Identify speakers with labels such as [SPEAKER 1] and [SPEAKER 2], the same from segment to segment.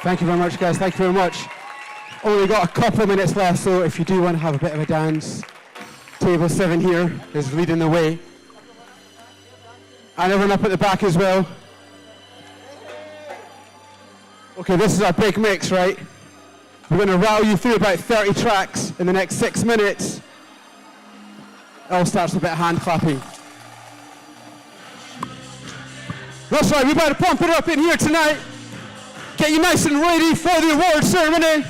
[SPEAKER 1] Thank you very much, guys. Thank you very much. Only got a couple of minutes left, so if you do want to have a bit of a dance, table 7 here is leading the way. And everyone up at the back as well. Okay, this is our big mix, right? We're going to rattle you through about 30 tracks in the next 6 minutes. It all starts with a bit of hand clapping. That's right, we better pump it up in here tonight. Get you nice and ready for the award ceremony.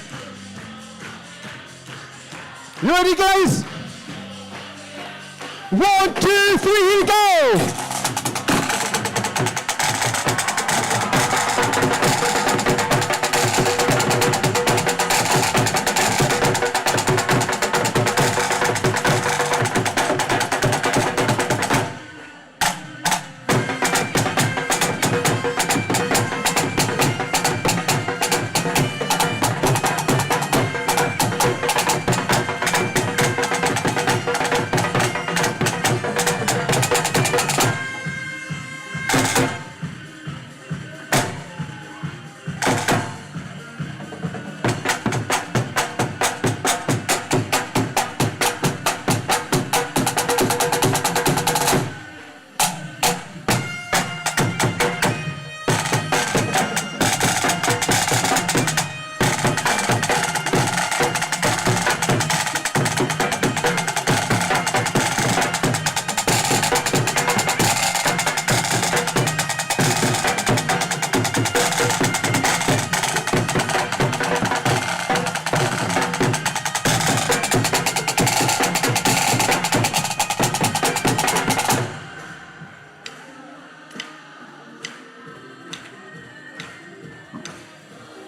[SPEAKER 1] You ready, guys? 1, 2, 3, here we go!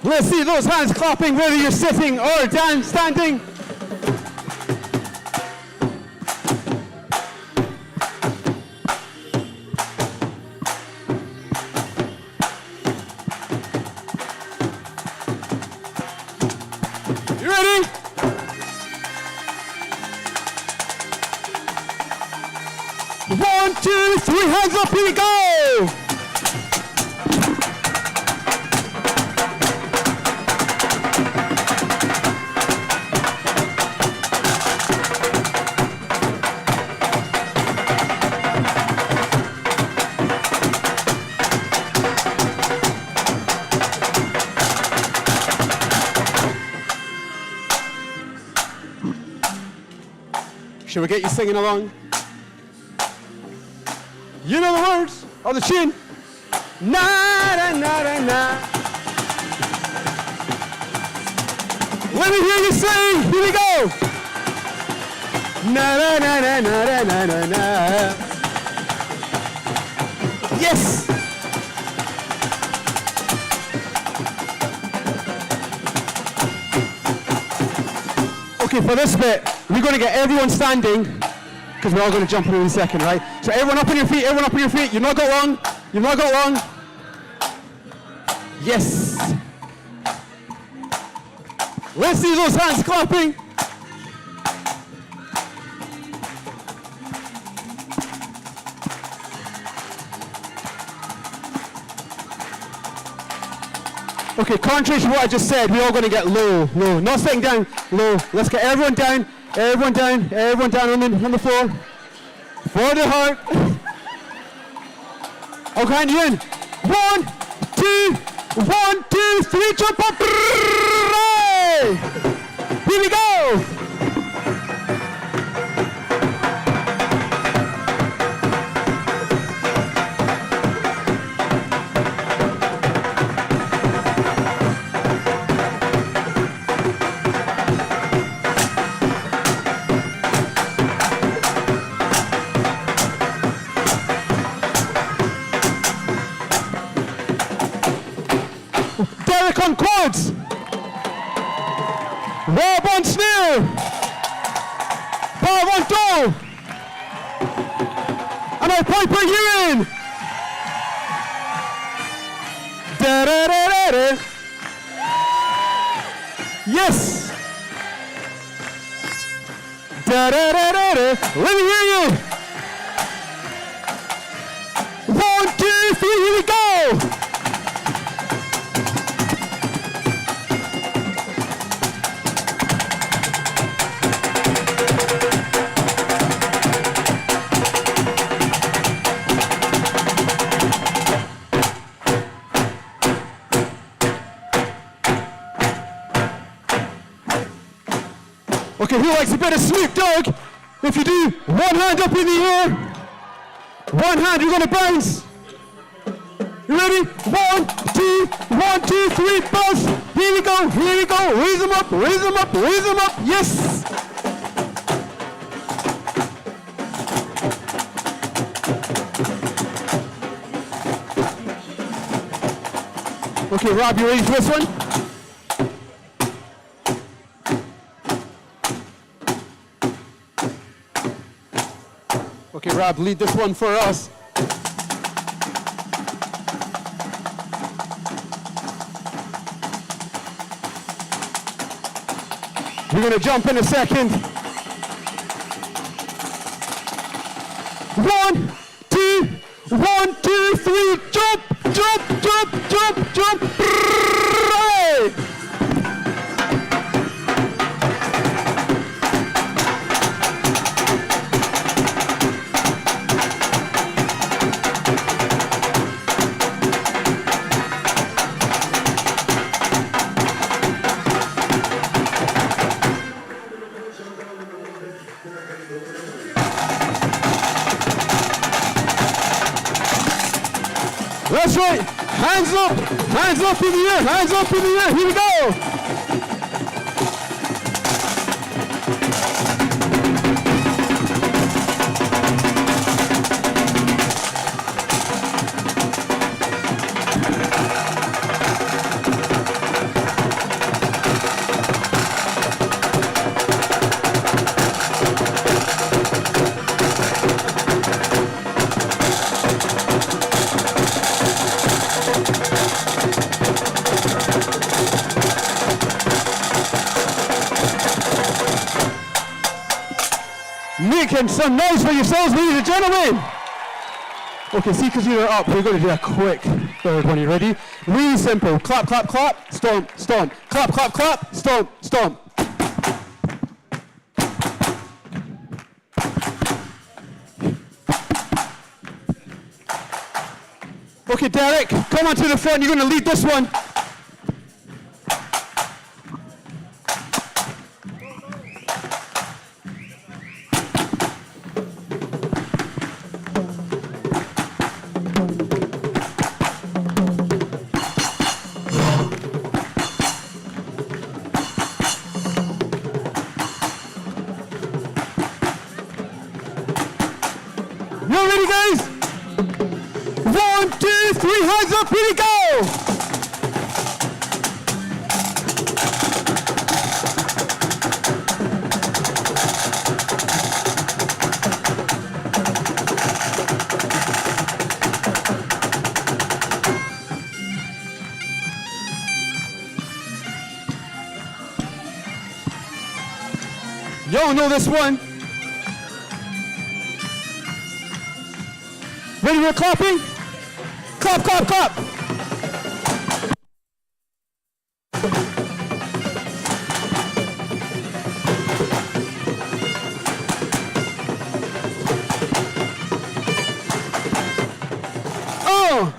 [SPEAKER 1] Let's see those hands clapping whether you're sitting or down, standing. You ready? One, two, three, hands up, here we go! Should we get you singing along? You know the words of the tune. Na na na na na. Let me hear you sing. Here we go. Na na na na na na na na. Yes. Okay, for this bit, we're going to get everyone standing, because we're all going to jump in a second, right? So everyone up on your feet, everyone up on your feet. You've not got long. You've not got long. Yes. Let's see those hands clapping. Okay, contrary to what I just said, we're all going to get low, low. Not sitting down, low. Let's get everyone down, everyone down, everyone down on the floor. For the heart. I'll count you in. 1, 2, 1, 2, 3, jump up. Here we go. On chords, Rob on snare, Bob on do, and I'll piper you in. Da da da da da. Yes. Da da da da da. Let me hear you. 1, 2, 3, here we go. Okay, who likes a bit of Snoop Dogg? If you do, one hand up in the air. One hand, you're gonna bounce. You ready? 1, 2, 1, 2, 3, bounce. Here we go, here we go. Raise them up, raise them up, raise them up. Yes. Okay, Rob, you ready for this one? Okay, Rob, lead this one for us. We're going to jump in a second. 1, 2, 1, 2, 3, jump, jump, jump, jump, jump. Hey! That's right. Hands up in the air, hands up in the air. Here we go. Making some noise for yourselves, ladies and gentlemen. Okay, see, because you're up, we're going to do a quick third one. You ready? Really simple. Clap, clap, clap, stomp, stomp. Clap, clap, clap, stomp, stomp. Okay, Derek, come on to the front. You're going to lead this one. You ready, guys? 1, 2, 3, hands up, here we go! Y'all know this one. Ready, we're clapping? Clap, clap, clap. Oh!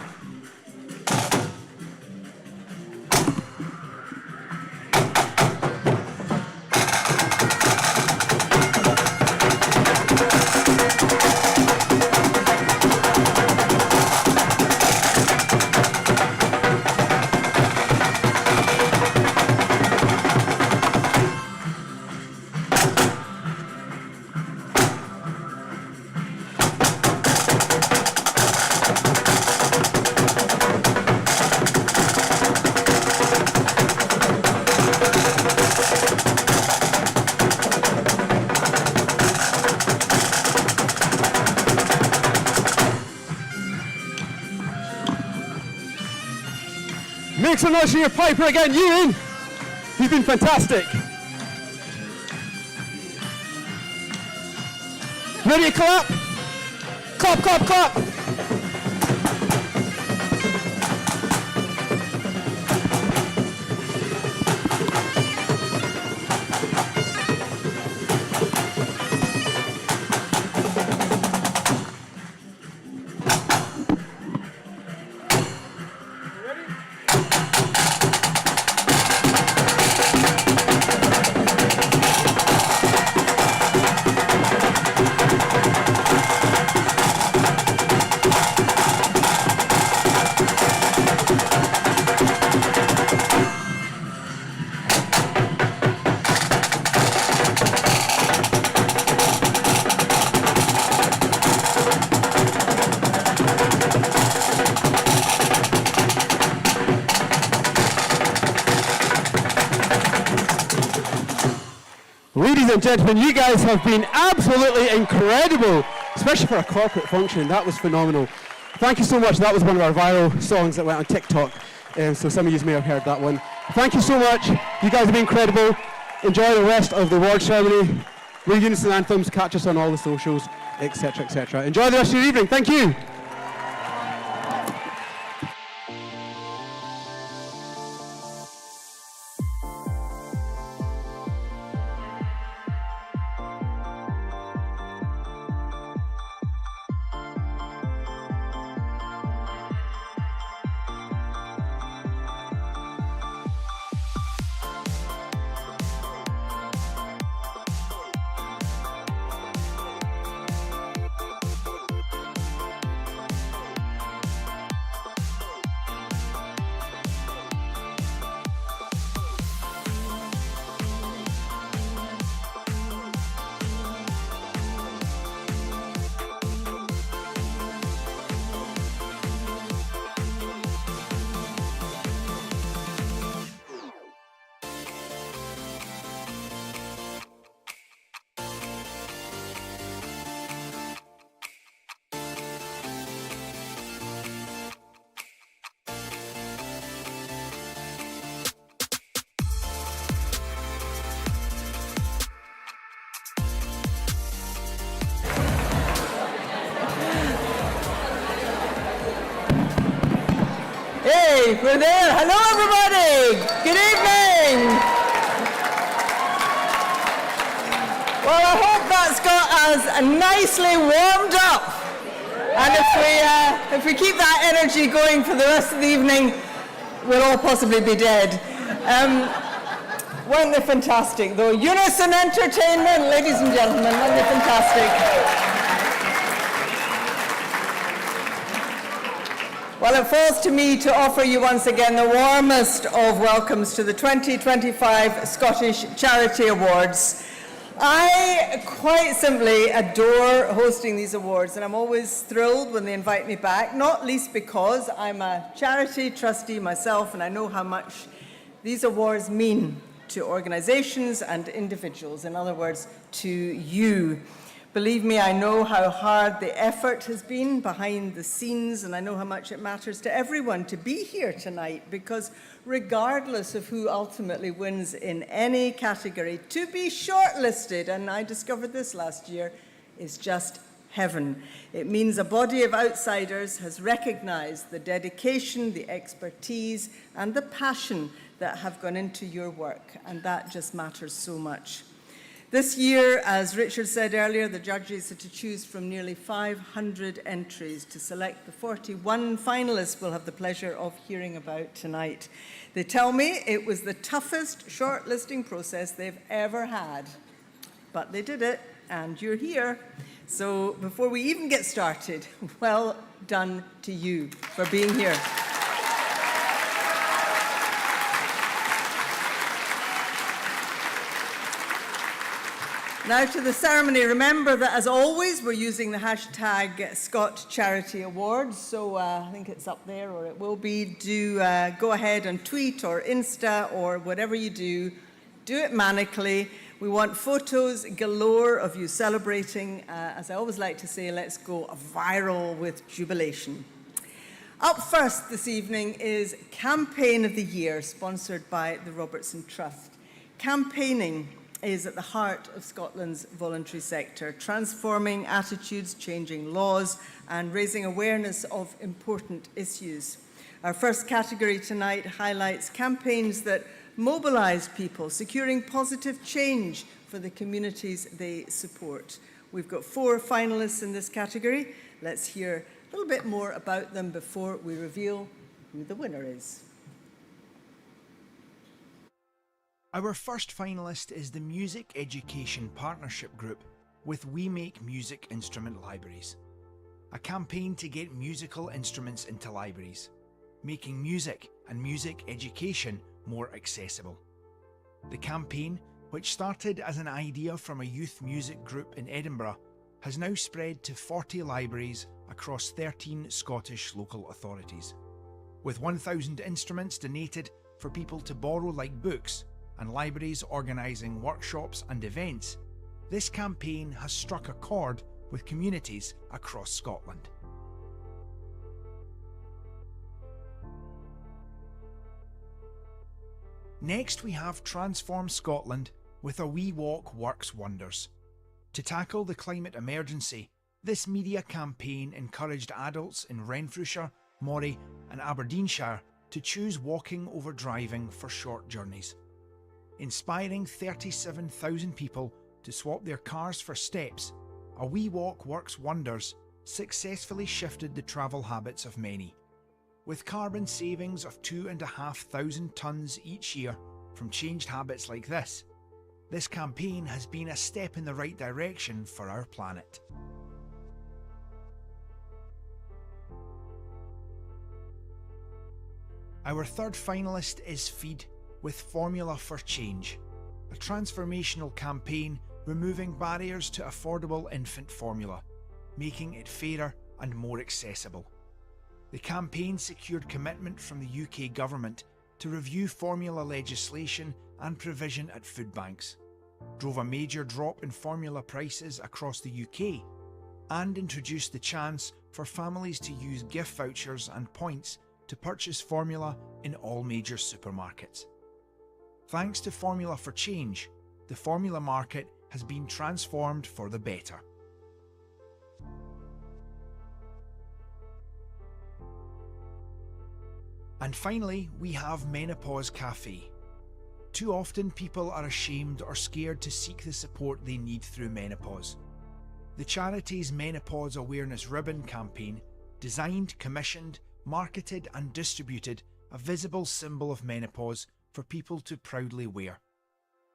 [SPEAKER 1] Make some noise for your piper again, Ewan. You've been fantastic. Ready to clap? Clap, clap, clap. and gentlemen, you guys have been absolutely incredible, especially for a corporate function. That was phenomenal. Thank you so much. That was one of our viral songs that went on TikTok, so some of you may have heard that one. Thank you so much. You guys have been incredible. Enjoy the rest of the award ceremony. Read unison anthems, catch us on all the socials, etc., etc. Enjoy the rest of your evening. Thank you.
[SPEAKER 2] Hey, we're there. Hello, everybody. Good evening. Well, I hope that's got us nicely warmed up. And if we keep that energy going for the rest of the evening, we'll all possibly be dead. Weren't they fantastic, though? Unison Entertainment, ladies and gentlemen, weren't they fantastic? Well, it falls to me to offer you once again the warmest of welcomes to the 2025 Scottish Charity Awards. I quite simply adore hosting these awards, and I'm always thrilled when they invite me back, not least because I'm a charity trustee myself, and I know how much these awards mean to organisations and individuals, in other words, to you. Believe me, I know how hard the effort has been behind the scenes, and I know how much it matters to everyone to be here tonight, because regardless of who ultimately wins in any category, to be shortlisted, and I discovered this last year, is just heaven. It means a body of outsiders has recognised the dedication, the expertise, and the passion that have gone into your work, and that just matters so much. This year, as Richard said earlier, the judges had to choose from nearly 500 entries to select the 41 finalists we'll have the pleasure of hearing about tonight. They tell me it was the toughest shortlisting process they've ever had, but they did it, and you're here. So before we even get started, well done to you for being here. Now to the ceremony. Remember that, as always, we're using the hashtag Scott Charity Awards, so I think it's up there, or it will be. Do go ahead and tweet or Insta or whatever you do it manically. We want photos galore of you celebrating. As I always like to say, let's go viral with jubilation. Up first this evening is Campaign of the Year, sponsored by the Robertson Trust. Campaigning is at the heart of Scotland's voluntary sector, transforming attitudes, changing laws, and raising awareness of important issues. Our first category tonight highlights campaigns that mobilise people, securing positive change for the communities they support. We've got 4 finalists in this category. Let's hear a little bit more about them before we reveal who the winner is.
[SPEAKER 3] Our first finalist is the Music Education Partnership Group with We Make Music Instrument Libraries, a campaign to get musical instruments into libraries, making music and music education more accessible. The campaign, which started as an idea from a youth music group in Edinburgh, has now spread to 40 libraries across 13 Scottish local authorities. With 1,000 instruments donated for people to borrow like books, and libraries organising workshops and events, this campaign has struck a chord with communities across Scotland. Next, we have Transform Scotland with A Wee Walk Works Wonders. To tackle the climate emergency, this media campaign encouraged adults in Renfrewshire, Moray and Aberdeenshire to choose walking over driving for short journeys. Inspiring 37,000 people to swap their cars for steps, A Wee Walk Works Wonders successfully shifted the travel habits of many. With carbon savings of 2,500 tonnes each year from changed habits like this campaign has been a step in the right direction for our planet. Our third finalist is Feed with Formula for Change, a transformational campaign removing barriers to affordable infant formula, making it fairer and more accessible. The campaign secured commitment from the UK government to review formula legislation and provision at food banks, drove a major drop in formula prices across the UK, and introduced the chance for families to use gift vouchers and points to purchase formula in all major supermarkets. Thanks to Formula for Change, the formula market has been transformed for the better. And finally, we have Menopause Cafe. Too often people are ashamed or scared to seek the support they need through menopause. The charity's Menopause Awareness Ribbon campaign designed, commissioned, marketed and distributed a visible symbol of menopause for people to proudly wear.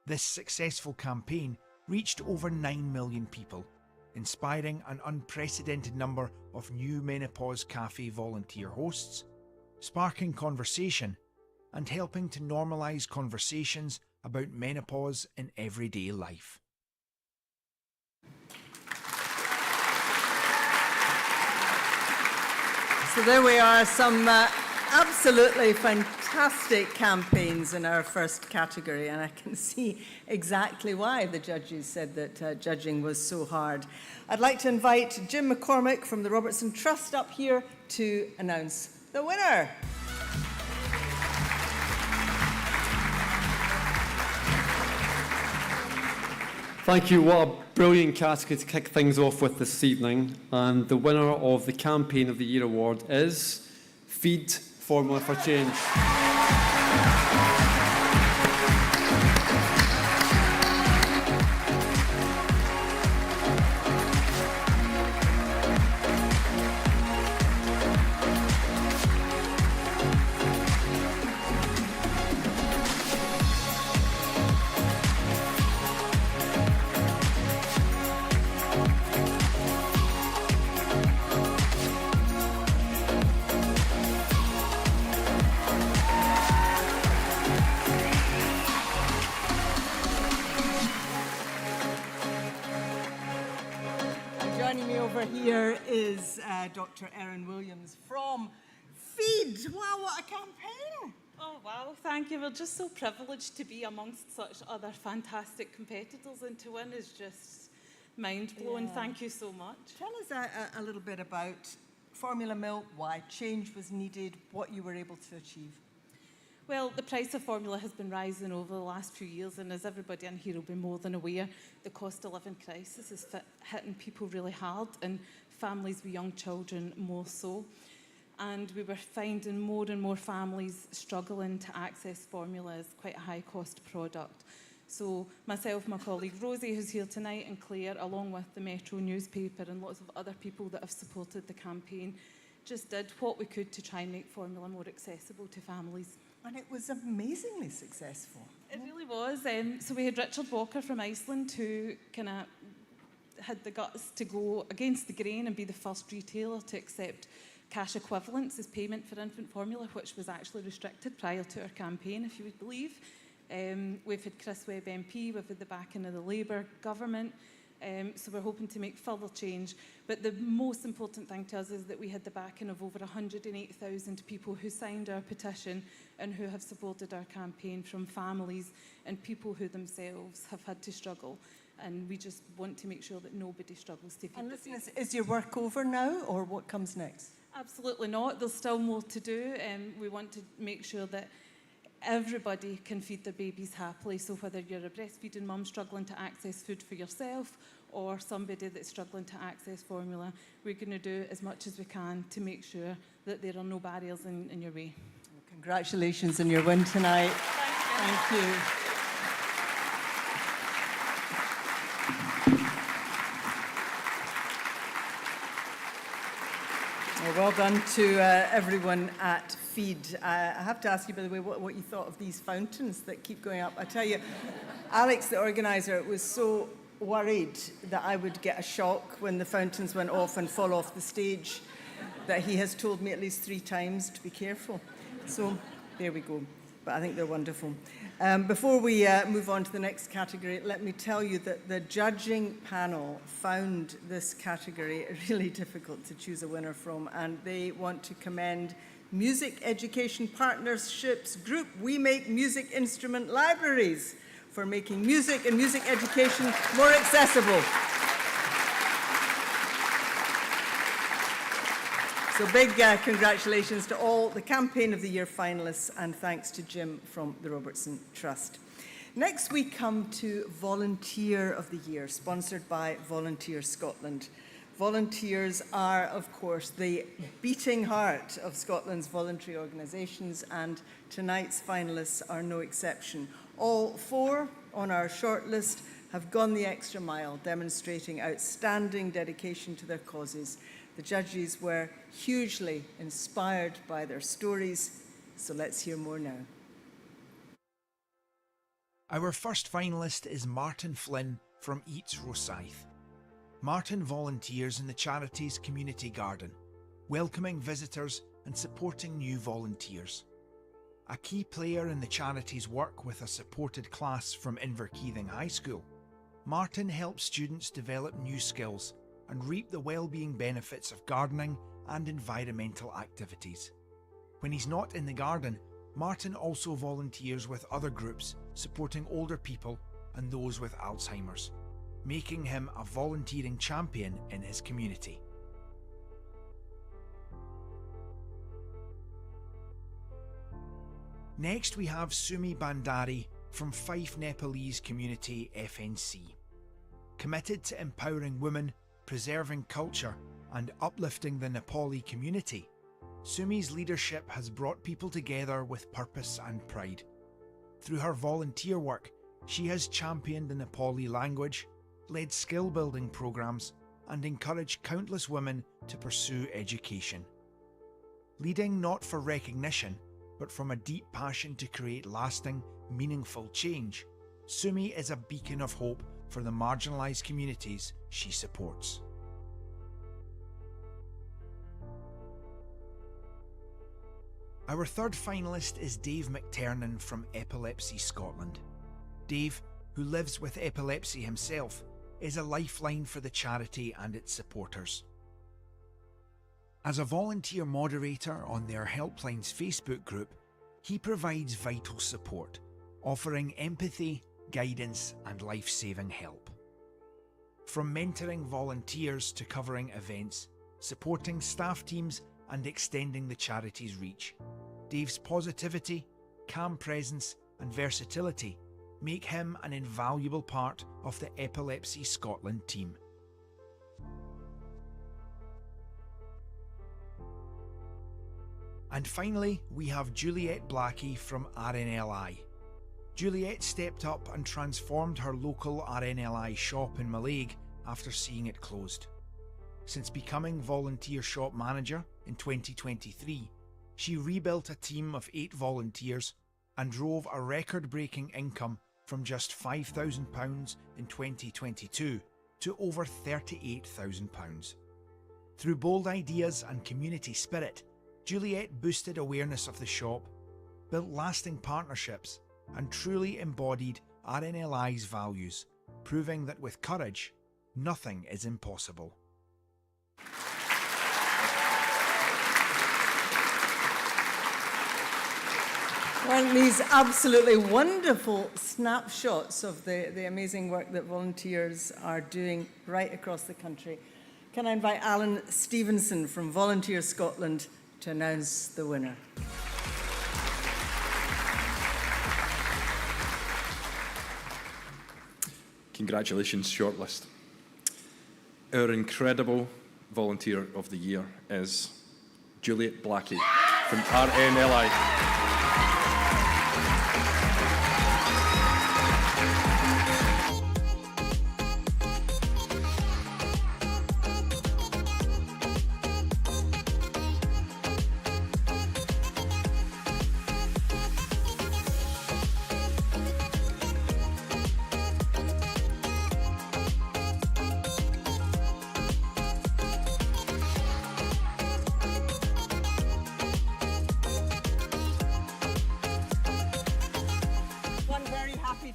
[SPEAKER 3] This successful campaign reached over 9 million people, inspiring an unprecedented number of new Menopause Cafe volunteer hosts, sparking conversation and helping to normalise conversations about menopause in everyday life.
[SPEAKER 2] So there we are, some absolutely fantastic campaigns in our first category, and I can see exactly why the judges said that judging was so hard. I'd like to invite Jim McCormick from the Robertson Trust up here to announce the winner.
[SPEAKER 4] Thank you. What a brilliant category to kick things off with this evening. And the winner of the Campaign of the Year award is Feed Formula for Change.
[SPEAKER 2] Joining me over here is Dr. Erin Williams from Feed. Wow, what a campaign!
[SPEAKER 5] Oh, wow, thank you. We're just so privileged to be amongst such other fantastic competitors, and to win is just mind-blowing.
[SPEAKER 2] Yeah.
[SPEAKER 5] Thank you so much.
[SPEAKER 2] Tell us a little bit about formula milk, why change was needed, what you were able to achieve.
[SPEAKER 5] Well, the price of formula has been rising over the last few years, and as everybody in here will be more than aware, the cost of living crisis is hitting people really hard, and families with young children more so. And we were finding more and more families struggling to access formula as quite a high-cost product. So myself, my colleague Rosie, who's here tonight, and Claire, along with the Metro newspaper and lots of other people that have supported the campaign, just did what we could to try and make formula more accessible to families.
[SPEAKER 2] And it was amazingly successful.
[SPEAKER 5] It really was. So we had Richard Walker from Iceland, who kind of had the guts to go against the grain and be the first retailer to accept cash equivalents as payment for infant formula, which was actually restricted prior to our campaign, if you would believe. We've had Chris Webb MP, we've had the backing of the Labour government, so we're hoping to make further change. But the most important thing to us is that we had the backing of over 108,000 people who signed our petition and who have supported our campaign, from families and people who themselves have had to struggle. and we just want to make sure that nobody struggles to feed
[SPEAKER 2] And
[SPEAKER 5] their
[SPEAKER 2] listen,
[SPEAKER 5] babies.
[SPEAKER 2] is your work over now, or what comes next?
[SPEAKER 5] Absolutely not. There's still more to do, and we want to make sure that everybody can feed their babies happily. So whether you're a breastfeeding mum struggling to access food for yourself or somebody that's struggling to access formula, we're going to do as much as we can to make sure that there are no barriers in your way.
[SPEAKER 2] Congratulations on your win tonight.
[SPEAKER 5] Thank you.
[SPEAKER 2] Thank you. Well done to everyone at Feed. I have to ask you, by the way, what you thought of these fountains that keep going up. I tell you, Alex, the organiser, was so worried that I would get a shock when the fountains went off and fall off the stage that he has told me at least 3 times to be careful. So there we go. But I think they're wonderful. Before we move on to the next category, let me tell you that the judging panel found this category really difficult to choose a winner from, and they want to commend Music Education Partnerships Group We Make Music Instrument Libraries for making music and music education more accessible. So big congratulations to all the Campaign of the Year finalists, and thanks to Jim from the Robertson Trust. Next we come to Volunteer of the Year, sponsored by Volunteer Scotland. Volunteers are, of course, the beating heart of Scotland's voluntary organisations, and tonight's finalists are no exception. All 4 on our shortlist have gone the extra mile, demonstrating outstanding dedication to their causes. The judges were hugely inspired by their stories, so let's hear more now.
[SPEAKER 3] Our first finalist is Martin Flynn from Eats Rosyth. Martin volunteers in the charity's community garden, welcoming visitors and supporting new volunteers. A key player in the charity's work with a supported class from Inverkeithing High School, Martin helps students develop new skills and reap the well-being benefits of gardening and environmental activities. When he's not in the garden, Martin also volunteers with other groups supporting older people and those with Alzheimer's, making him a volunteering champion in his community. Next we have Sumi Bandari from Fife Nepalese Community FNC. Committed to empowering women, preserving culture and uplifting the Nepali community, Sumi's leadership has brought people together with purpose and pride. Through her volunteer work, she has championed the Nepali language, led skill-building programs, and encouraged countless women to pursue education. Leading not for recognition, but from a deep passion to create lasting, meaningful change, Sumi is a beacon of hope for the marginalised communities she supports. Our third finalist is Dave McTernan from Epilepsy Scotland. Dave, who lives with epilepsy himself, is a lifeline for the charity and its supporters. As a volunteer moderator on their Helplines Facebook group, he provides vital support, offering empathy, guidance and life-saving help. From mentoring volunteers to covering events, supporting staff teams and extending the charity's reach, Dave's positivity, calm presence and versatility make him an invaluable part of the Epilepsy Scotland team. And finally, we have Juliet Blackie from RNLI. Juliet stepped up and transformed her local RNLI shop in Mallaig after seeing it closed. Since becoming volunteer shop manager in 2023, she rebuilt a team of 8 volunteers and drove a record-breaking income from just £5,000 in 2022 to over £38,000. Through bold ideas and community spirit, Juliet boosted awareness of the shop, built lasting partnerships, and truly embodied RNLI's values, proving that with courage, nothing is impossible.
[SPEAKER 2] Weren't these absolutely wonderful snapshots of the amazing work that volunteers are doing right across the country? Can I invite Alan Stevenson from Volunteer Scotland to announce the winner?
[SPEAKER 6] Congratulations, shortlist. Our incredible Volunteer of the Year is Juliet Blackie from RMLI.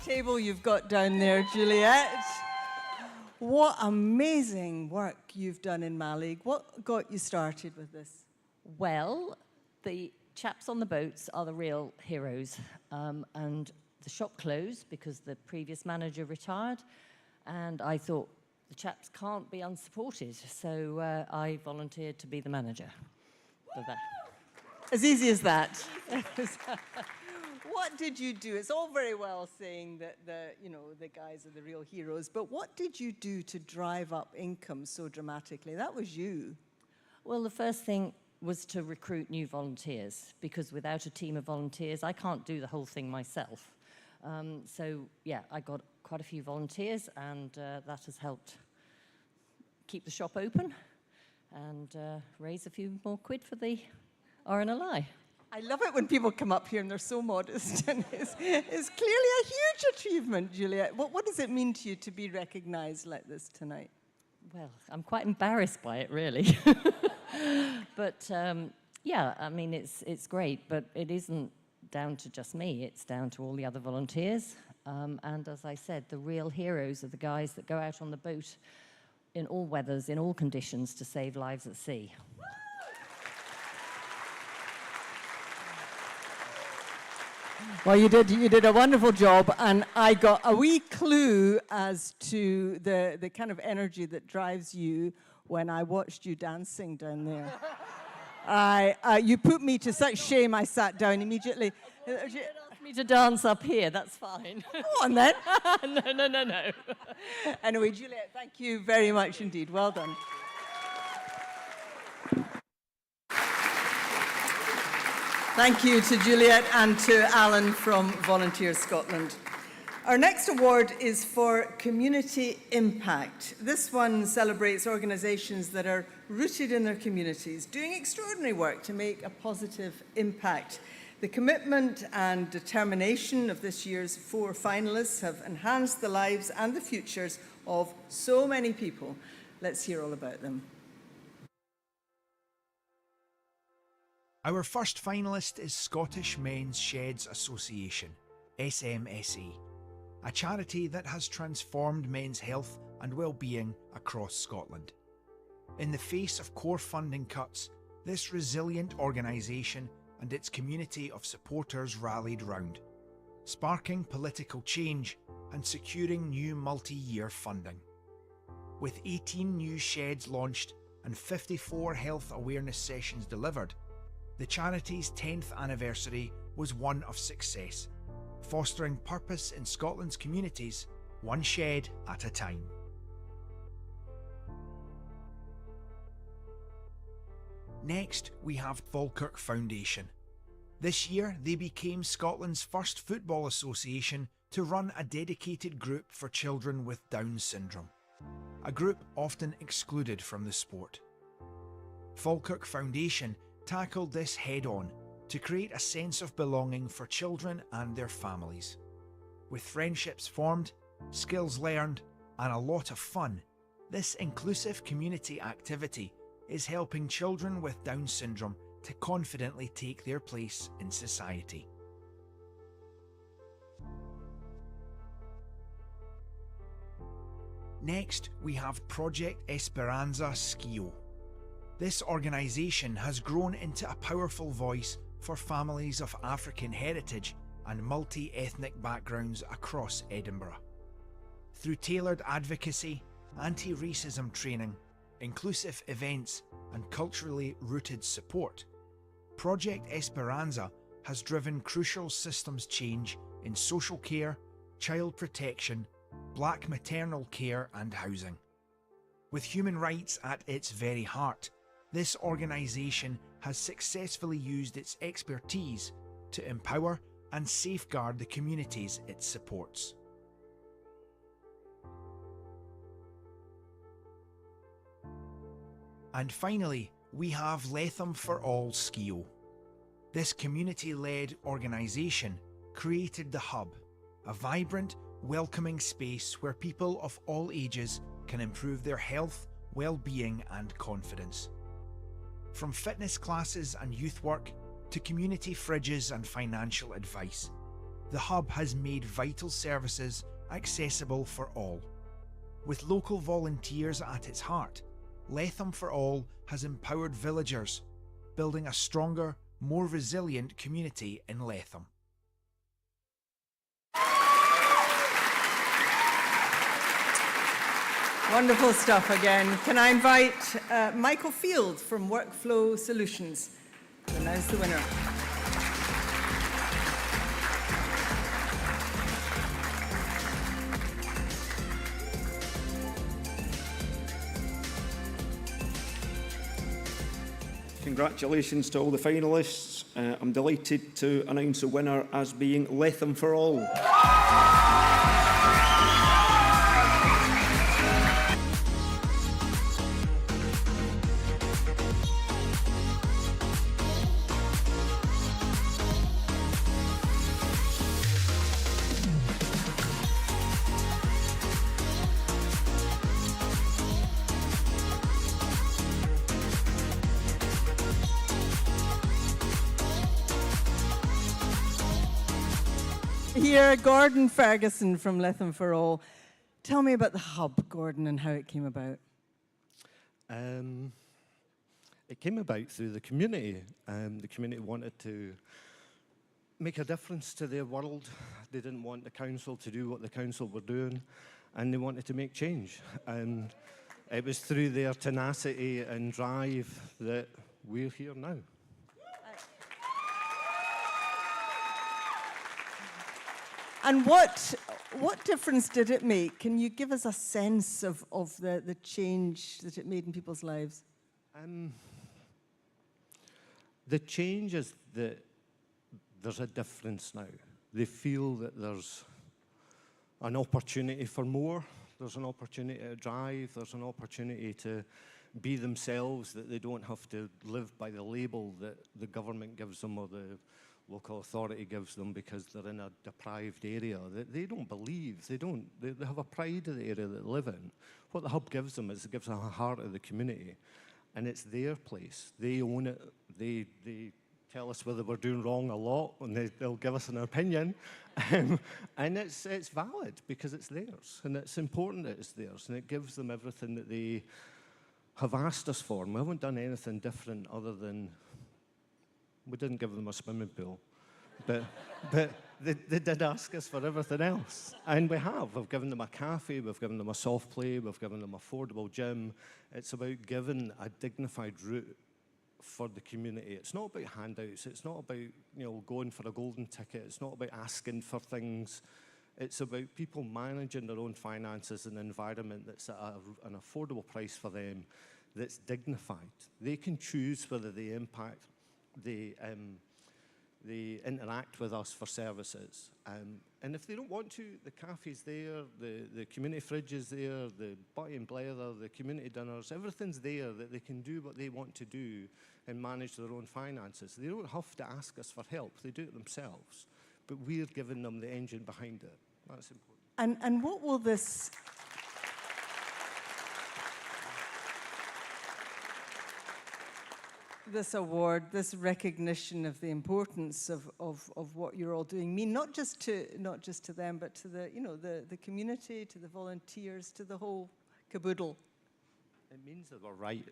[SPEAKER 2] Table you've got down there, Juliet. What amazing work you've done in Malig. What got you started with this?
[SPEAKER 7] Well, the chaps on the boats are the real heroes. And the shop closed because the previous manager retired. And I thought, the chaps can't be unsupported. So I volunteered to be the manager for that.
[SPEAKER 2] As easy as that. What did you do? It's all very well saying that the guys are the real heroes, but what did you do to drive up income so dramatically? That was you.
[SPEAKER 7] Well, the first thing was to recruit new volunteers, because without a team of volunteers, I can't do the whole thing myself. So, yeah, I got quite a few volunteers, and that has helped keep the shop open and raise a few more quid for the RNLI.
[SPEAKER 2] I love it when people come up here and they're so modest, and it's clearly a huge achievement, Juliet. What does it mean to you to be recognised like this tonight?
[SPEAKER 7] Well, I'm quite embarrassed by it, really. But, yeah, I mean, it's great, but it isn't down to just me. It's down to all the other volunteers. And as I said, the real heroes are the guys that go out on the boat in all weathers, in all conditions, to save lives at sea.
[SPEAKER 2] Well, you did a wonderful job, and I got a wee clue as to the kind of energy that drives you when I watched you dancing down there. You put me to such shame, I sat down immediately.
[SPEAKER 7] You did ask me to dance up here, that's fine.
[SPEAKER 2] Go on then.
[SPEAKER 7] No.
[SPEAKER 2] Anyway, Juliet, thank you very much indeed. Well done. Thank you to Juliet and to Alan from Volunteer Scotland. Our next award is for Community Impact. This one celebrates organisations that are rooted in their communities, doing extraordinary work to make a positive impact. The commitment and determination of this year's 4 finalists have enhanced the lives and the futures of so many people. Let's hear all about them.
[SPEAKER 3] Our first finalist is Scottish Men's Sheds Association, SMSA, a charity that has transformed men's health and well-being across Scotland. In the face of core funding cuts, this resilient organisation and its community of supporters rallied round, sparking political change and securing new multi-year funding. With 18 new sheds launched and 54 health awareness sessions delivered, the charity's 10th anniversary was one of success, fostering purpose in Scotland's communities, one shed at a time. Next, we have Falkirk Foundation. This year, they became Scotland's first football association to run a dedicated group for children with Down syndrome, a group often excluded from the sport. Falkirk Foundation tackled this head-on to create a sense of belonging for children and their families. With friendships formed, skills learned, and a lot of fun, this inclusive community activity is helping children with Down syndrome to confidently take their place in society. Next, we have Project Esperanza SCVO. This organisation has grown into a powerful voice for families of African heritage and multi-ethnic backgrounds across Edinburgh. Through tailored advocacy, anti-racism training, inclusive events and culturally rooted support, Project Esperanza has driven crucial systems change in social care, child protection, black maternal care and housing. With human rights at its very heart, this organisation has successfully used its expertise to empower and safeguard the communities it supports. And finally, we have Letham for All SCVO. This community-led organisation created the Hub, a vibrant, welcoming space where people of all ages can improve their health, well-being and confidence. From fitness classes and youth work to community fridges and financial advice, the Hub has made vital services accessible for all. With local volunteers at its heart, Letham for All has empowered villagers, building a stronger, more resilient community in Letham.
[SPEAKER 2] Wonderful stuff again. Can I invite Michael Field from Workflow Solutions to announce the winner?
[SPEAKER 8] Congratulations to all the finalists. I'm delighted to announce the winner as being Letham for All.
[SPEAKER 2] Here, Gordon Ferguson from Letham for All. Tell me about the Hub, Gordon, and how it came about.
[SPEAKER 9] It came about through the community. The community wanted to make a difference to their world. They didn't want the council to do what the council were doing, and they wanted to make change. And it was through their tenacity and drive that we're here now.
[SPEAKER 2] And what difference did it make? Can you give us a sense of the change that it made in people's lives?
[SPEAKER 9] The change is that there's a difference now. They feel that there's an opportunity for more. There's an opportunity to drive. There's an opportunity to be themselves, that they don't have to live by the label that the government gives them or the local authority gives them because they're in a deprived area. They don't believe, they have a pride of the area that they live in. What the Hub gives them is it gives them a heart of the community, and it's their place. They own it. They tell us whether we're doing wrong a lot, and they'll give us an opinion. And it's valid because it's theirs, and it's important that it's theirs, and it gives them everything that they have asked us for. And we haven't done anything different other than we didn't give them a swimming pool, but they did ask us for everything else. And we have. We've given them a cafe, we've given them a soft play, we've given them affordable gym. It's about giving a dignified route for the community. It's not about handouts. It's not about going for a golden ticket. It's not about asking for things. It's about people managing their own finances in an environment that's at an affordable price for them, that's dignified. They can choose whether they interact with us for services. And if they don't want to, the cafe's there, the community fridge is there, the butty and blether, the community dinners, everything's there that they can do what they want to do and manage their own finances. They don't have to ask us for help, they do it themselves. But we're giving them the engine behind it. That's important.
[SPEAKER 2] And what will this... this award, this recognition of the importance of what you're all doing mean not just to them, but to the community, to the volunteers, to the whole caboodle?
[SPEAKER 9] It means that we're right.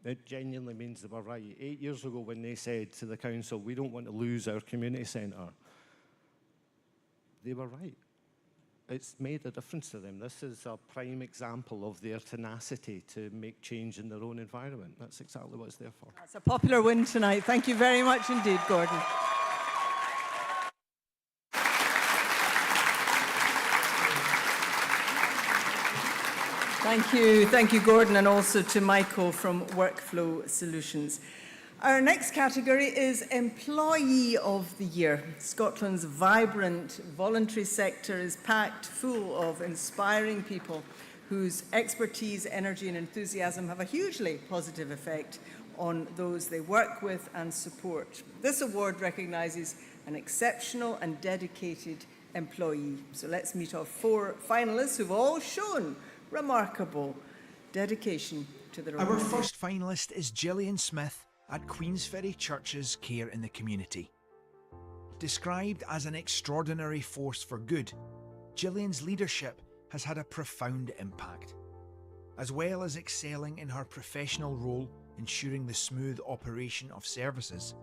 [SPEAKER 9] It genuinely means they were right. 8 years ago when they said to the council, we don't want to lose our community centre, they were right. It's made a difference to them. This is a prime example of their tenacity to make change in their own environment. That's exactly what it's there for.
[SPEAKER 2] That's a popular win tonight. Thank you very much indeed, Gordon. Thank you, Gordon, and also to Michael from Workflow Solutions. Our next category is Employee of the Year. Scotland's vibrant voluntary sector is packed full of inspiring people whose expertise, energy and enthusiasm have a hugely positive effect on those they work with and support. This award recognises an exceptional and dedicated employee. So let's meet our 4 finalists who've all shown remarkable dedication to their own
[SPEAKER 3] Our
[SPEAKER 2] career.
[SPEAKER 3] first finalist is Gillian Smith at Queensferry Church's Care in the Community. Described as an extraordinary force for good, Gillian's leadership has had a profound impact. As well as excelling in her professional role ensuring the smooth operation of services,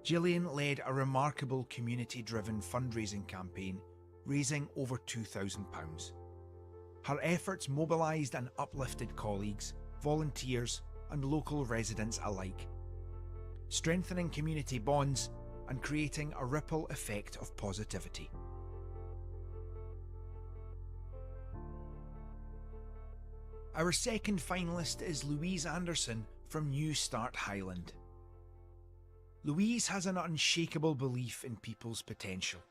[SPEAKER 3] Gillian led a remarkable community-driven fundraising campaign, raising over £2,000. Her efforts mobilised and uplifted colleagues, volunteers and local residents alike, strengthening community bonds and creating a ripple effect of positivity. Our second finalist is Louise Anderson from New Start Highland. Louise has an unshakable belief in people's potential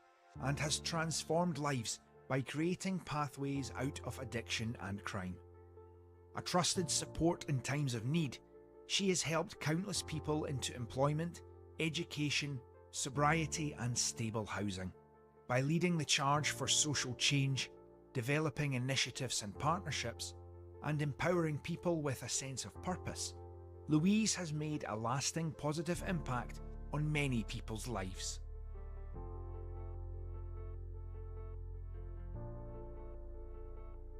[SPEAKER 3] and has transformed lives by creating pathways out of addiction and crime. A trusted support in times of need, she has helped countless people into employment, education, sobriety and stable housing. By leading the charge for social change, developing initiatives and partnerships, and empowering people with a sense of purpose, Louise has made a lasting positive impact on many people's lives.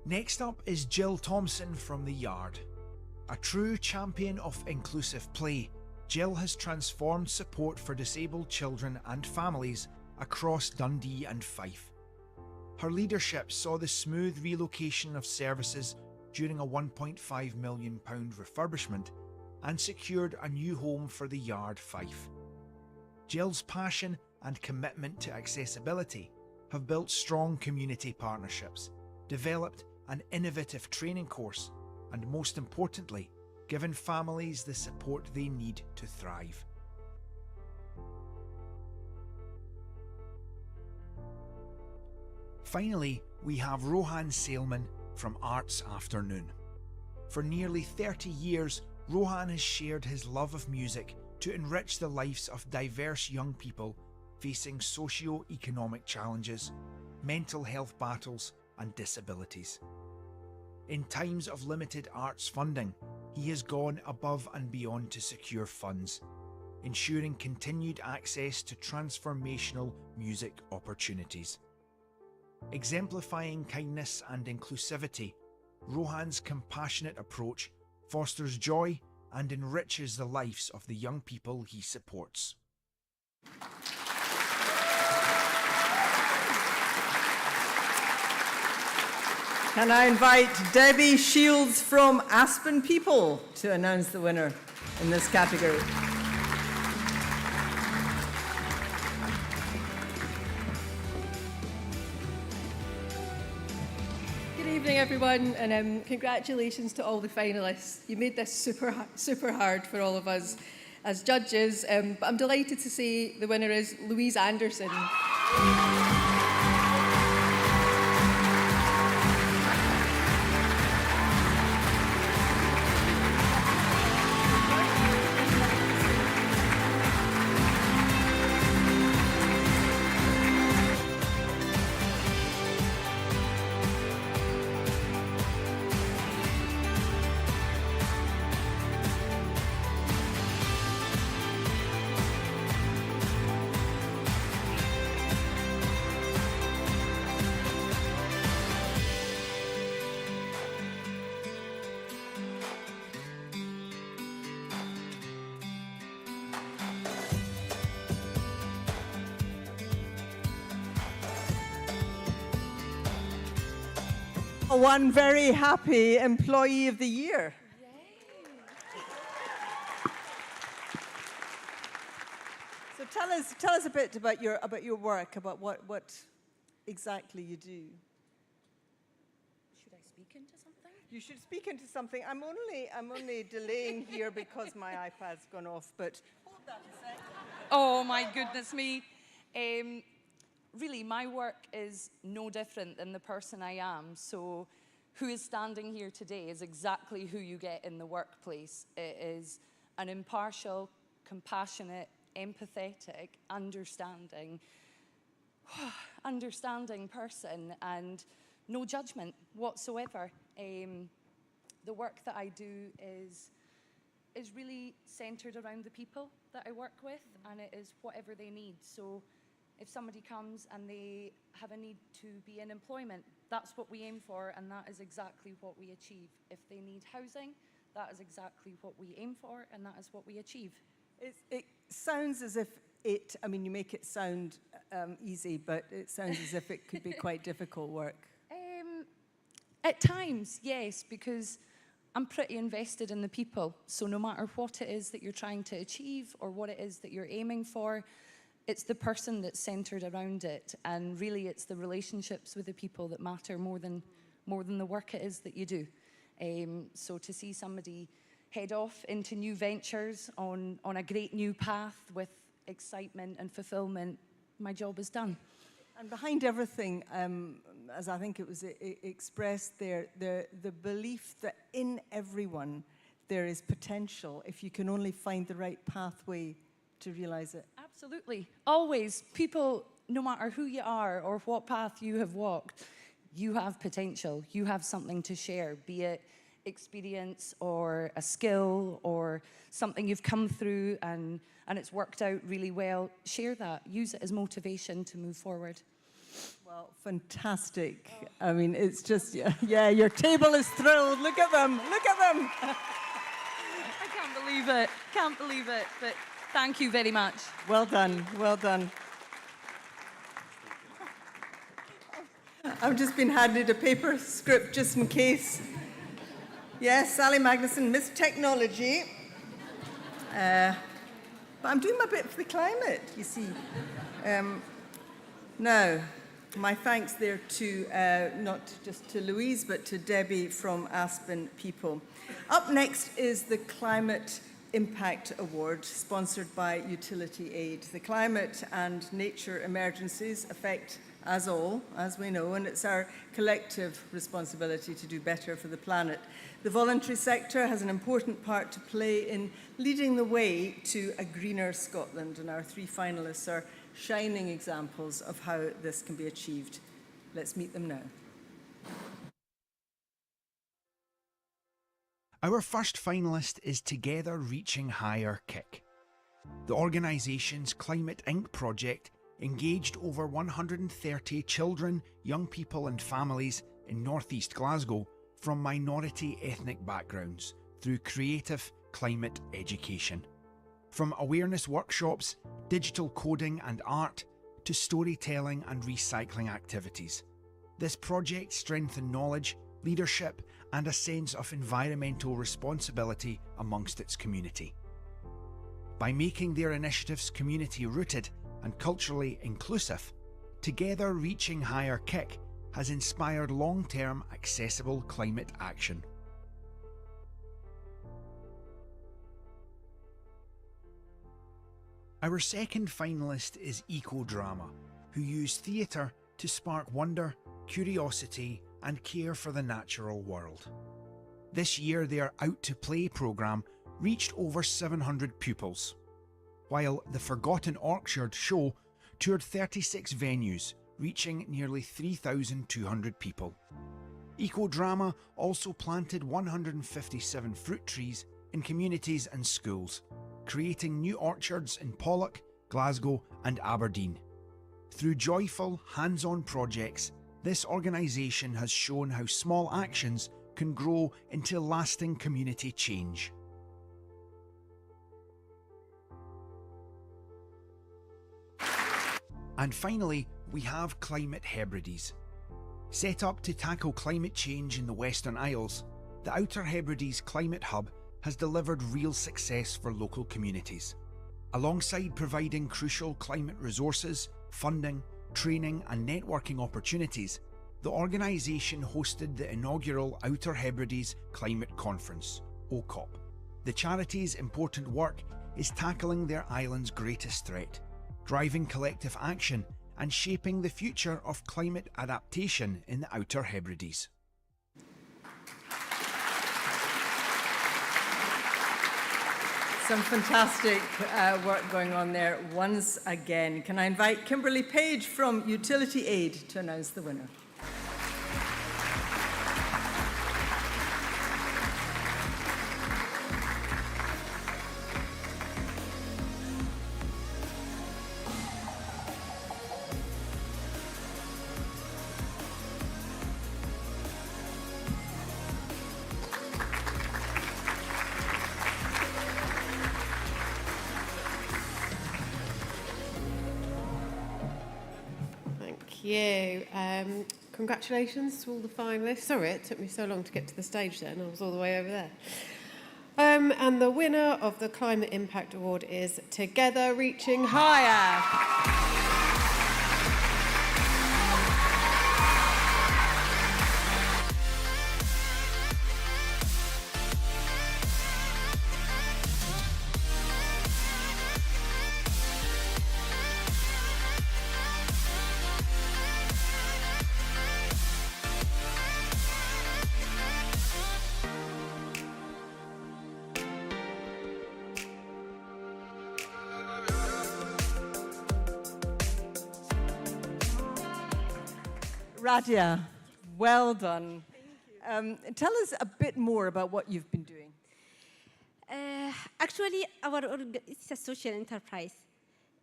[SPEAKER 3] Next up is Jill Thompson from The Yard. A true champion of inclusive play, Jill has transformed support for disabled children and families across Dundee and Fife. Her leadership saw the smooth relocation of services during a £1.5 million refurbishment and secured a new home for The Yard Fife. Jill's passion and commitment to accessibility have built strong community partnerships, developed an innovative training course, and most importantly, given families the support they need to thrive. Finally, we have Rohan Salman from Arts Afternoon. For nearly 30 years, Rohan has shared his love of music to enrich the lives of diverse young people facing socio-economic challenges, mental health battles, and disabilities. In times of limited arts funding, he has gone above and beyond to secure funds, ensuring continued access to transformational music opportunities. Exemplifying kindness and inclusivity, Rohan's compassionate approach fosters joy and enriches the lives of the young people he supports.
[SPEAKER 2] And I invite Debbie Shields from Aspen People to announce the winner in this category.
[SPEAKER 10] Good evening, everyone, and congratulations to all the finalists. You made this super hard for all of us as judges, but I'm delighted to say the winner is Louise Anderson.
[SPEAKER 2] one very happy Employee of the Year. So tell us a bit about your work, about what exactly you do.
[SPEAKER 7] Should I speak into something?
[SPEAKER 2] You should speak into something. I'm only delaying here because my iPad's gone off, but hold that a sec.
[SPEAKER 11] Oh my goodness me. Really, my work is no different than the person I am. So who is standing here today is exactly who you get in the workplace. It is an impartial, compassionate, empathetic, understanding person, and no judgment whatsoever. The work that I do is really centered around the people that I work with, and it is whatever they need. So if somebody comes and they have a need to be in employment, that's what we aim for, and that is exactly what we achieve. If they need housing, that is exactly what we aim for, and that is what we achieve.
[SPEAKER 2] It sounds as if you make it sound easy, but it sounds as if it could be quite difficult work.
[SPEAKER 11] At times, yes, because I'm pretty invested in the people. So no matter what it is that you're trying to achieve or what it is that you're aiming for, it's the person that's centered around it. And really, it's the relationships with the people that matter more than the work it is that you do. So to see somebody head off into new ventures on a great new path with excitement and fulfillment, my job is done.
[SPEAKER 2] And behind everything, as I think it was expressed there, the belief that in everyone there is potential if you can only find the right pathway to realize it.
[SPEAKER 11] Absolutely. Always. People, no matter who you are or what path you have walked, you have potential. You have something to share, be it experience or a skill or something you've come through and it's worked out really well. Share that. Use it as motivation to move forward.
[SPEAKER 2] Well, fantastic. I mean, it's just, yeah, your table is thrilled. Look at them. Look at them.
[SPEAKER 11] I can't believe it. Can't believe it. But thank you very much.
[SPEAKER 2] Well done. Well done. I've just been handed a paper script just in case. Yes, Sally Magnuson, Miss Technology. But I'm doing my bit for the climate, you see. Now, my thanks there to, not just to Louise, but to Debbie from Aspen People. Up next is the Climate Impact Award, sponsored by Utility Aid. The climate and nature emergencies affect us all, as we know, and it's our collective responsibility to do better for the planet. The voluntary sector has an important part to play in leading the way to a greener Scotland, and our three finalists are shining examples of how this can be achieved. Let's meet them now.
[SPEAKER 3] Our first finalist is Together Reaching Higher Kick. The organisation's Climate Inc. project engaged over 130 children, young people and families in northeast Glasgow from minority ethnic backgrounds through creative climate education. From awareness workshops, digital coding and art, to storytelling and recycling activities. This project strengthened knowledge, leadership and a sense of environmental responsibility amongst its community. By making their initiatives community-rooted and culturally inclusive, Together Reaching Higher Kick has inspired long-term accessible climate action. Our second finalist is Eco-Drama, who use theatre to spark wonder, curiosity and care for the natural world. This year their Out to Play programme reached over 700 pupils, while the Forgotten Orchard show toured 36 venues, reaching nearly 3,200 people. Eco-Drama also planted 157 fruit trees in communities and schools, creating new orchards in Pollock, Glasgow and Aberdeen. Through joyful, hands-on projects, this organisation has shown how small actions can grow into lasting community change. And finally, we have Climate Hebrides. Set up to tackle climate change in the Western Isles, the Outer Hebrides Climate Hub has delivered real success for local communities. Alongside providing crucial climate resources, funding, training and networking opportunities, the organisation hosted the inaugural Outer Hebrides Climate Conference, OCOP. The charity's important work is tackling their island's greatest threat, driving collective action and shaping the future of climate adaptation in the Outer Hebrides.
[SPEAKER 2] Some fantastic work going on there once again. Can I invite Kimberly Page from Utility Aid to announce the winner?
[SPEAKER 12] Congratulations to all the finalists. Sorry, it took me so long to get to the stage then. I was all the way over there. And the winner of the Climate Impact Award is Together Reaching Higher.
[SPEAKER 2] Radia, well done. Tell us a bit more about what you've been doing.
[SPEAKER 13] Actually, it's a social enterprise.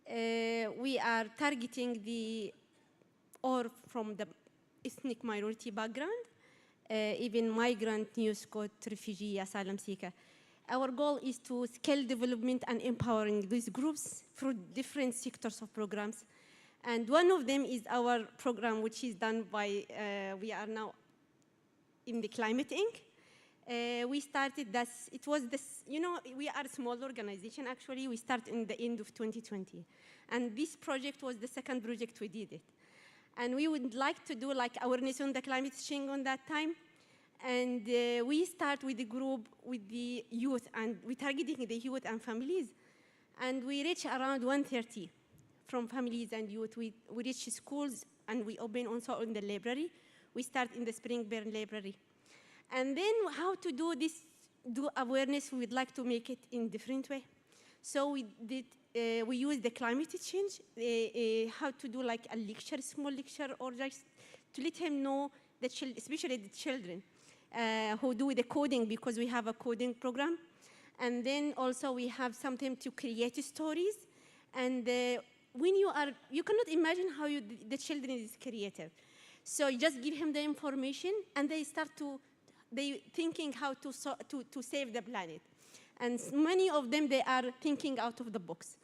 [SPEAKER 13] We are targeting or from the ethnic minority background, even migrant, New Scot, refugee, asylum seeker. Our goal is to scale development and empowering these groups through different sectors of programs. And one of them is our program, which is done by, we are now in the Climate Inc. We started this, it was this, you know, we are a small organization actually. We started in the end of 2020. And this project was the second project we did it. And we would like to do like awareness on the climate change on that time. And we start with the group, with the youth, and we targeting the youth and families. And we reach around 130. From families and youth, we reach schools and we open also in the library. We start in the Springburn Library. And then how to do this, do awareness, we would like to make it in different way. So we use the climate change, how to do like a lecture, small lecture, or just to let him know, especially the children who do the coding, because we have a coding program. And then also we have something to create stories. And when you cannot imagine how the children is creative. So you just give him the information and they start thinking how to save the planet. And many of them, they are thinking out of the box.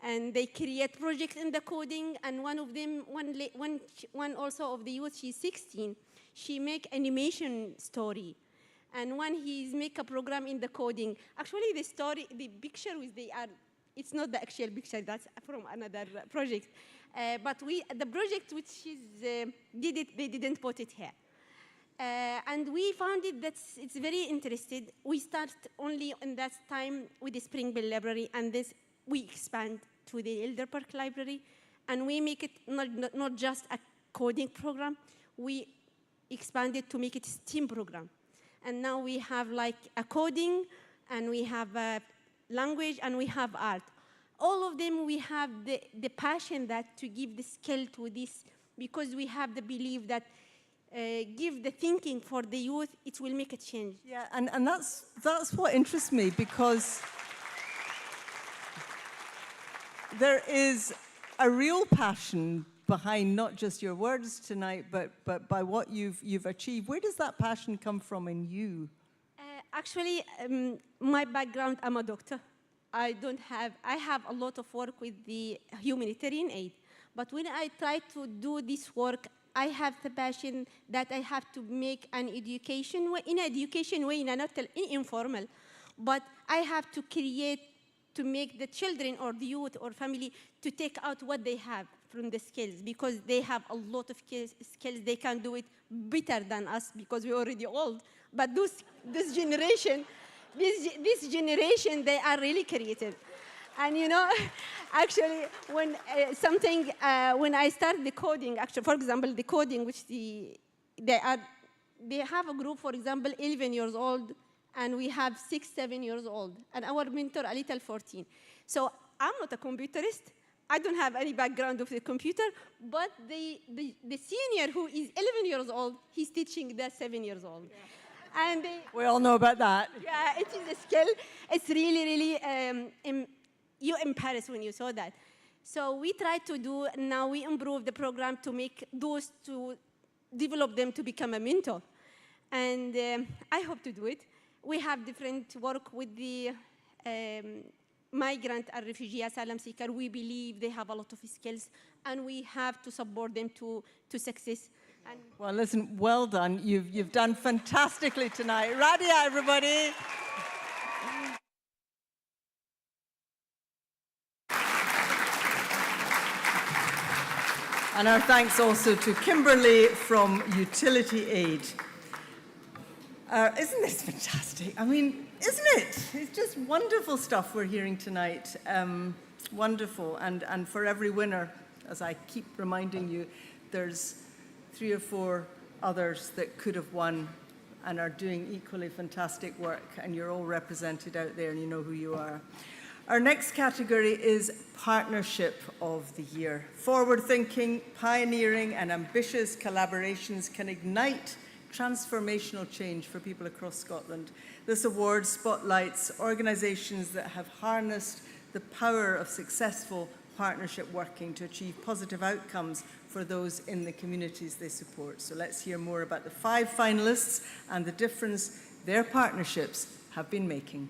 [SPEAKER 13] And they create projects in the coding, and one of them, one also of the youth, she's 16, she make animation story. And one, he's make a program in the coding. Actually, the picture it's not the actual picture, that's from another project. But the project which did it, they didn't put it here. And we found it that it's very interesting. We start only in that time with the Springburn Library, and this we expand to the Elder Park Library, and we make it not just a coding program, we expand it to make it a STEAM program. And now we have like a coding, and we have a language, and we have art. All of them, we have the passion that to give the skill to this, because we have the belief that give the thinking for the youth, it will make a change.
[SPEAKER 2] Yeah, and that's what interests me, because there is a real passion behind not just your words tonight, but by what you've achieved. Where does that passion come from in you?
[SPEAKER 13] Actually, my background, I'm a doctor. I have a lot of work with the humanitarian aid. But when I try to do this work, I have the passion that I have to make an education way, in a not informal, but I have to create, to make the children or the youth or family to take out what they have from the skills, because they have a lot of skills. They can do it better than us because we're already old. But this generation, they are really creative. And you know, actually, when when I start the coding, actually, for example, the coding, which they have a group, for example, 11 years old, and we have 6, 7 years old, and our mentor a little 14. So I'm not a computerist. I don't have any background of the computer, but the senior who is 11 years old, he's teaching the 7 years old. Yeah. And
[SPEAKER 2] we all know about that.
[SPEAKER 13] Yeah, it is a skill. It's really, you in Paris when you saw that. So we try to do, now we improve the program to make those, to develop them to become a mentor. And I hope to do it. We have different work with the migrant and refugee asylum seeker. We believe they have a lot of skills, and we have to support them to success. And
[SPEAKER 2] well, listen, well done. You've done fantastically tonight. Radia, everybody. And our thanks also to Kimberly from Utility Aid. Isn't this fantastic? I mean, isn't it? It's just wonderful stuff we're hearing tonight. Wonderful. And for every winner, as I keep reminding you, there's 3 or 4 others that could have won and are doing equally fantastic work. And you're all represented out there, and you know who you are. Our next category is Partnership of the Year. Forward-thinking, pioneering, and ambitious collaborations can ignite transformational change for people across Scotland. This award spotlights organisations that have harnessed the power of successful partnership working to achieve positive outcomes for those in the communities they support. So let's hear more about the 5 finalists and the difference their partnerships have been making.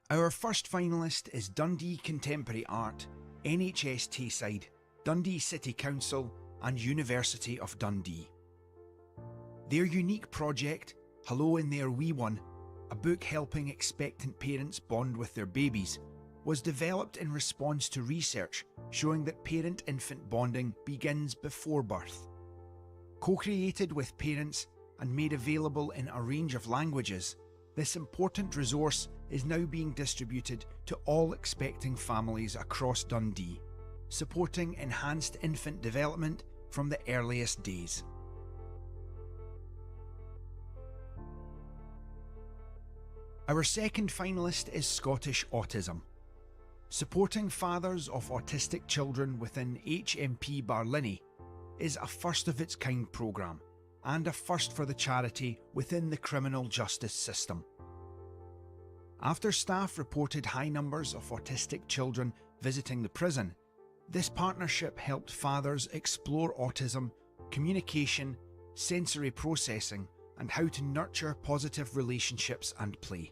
[SPEAKER 3] Our first finalist is Dundee Contemporary Art, NHS Tayside, Dundee City Council and University of Dundee. Their unique project, Hello in There Wee One, a book helping expectant parents bond with their babies, was developed in response to research showing that parent-infant bonding begins before birth. Co-created with parents and made available in a range of languages, this important resource is now being distributed to all expecting families across Dundee, supporting enhanced infant development from the earliest days. Our second finalist is Scottish Autism. Supporting fathers of autistic children within HMP Barlinnie is a first-of-its-kind programme and a first for the charity within the criminal justice system. After staff reported high numbers of autistic children visiting the prison, this partnership helped fathers explore autism, communication, sensory processing, and how to nurture positive relationships and play.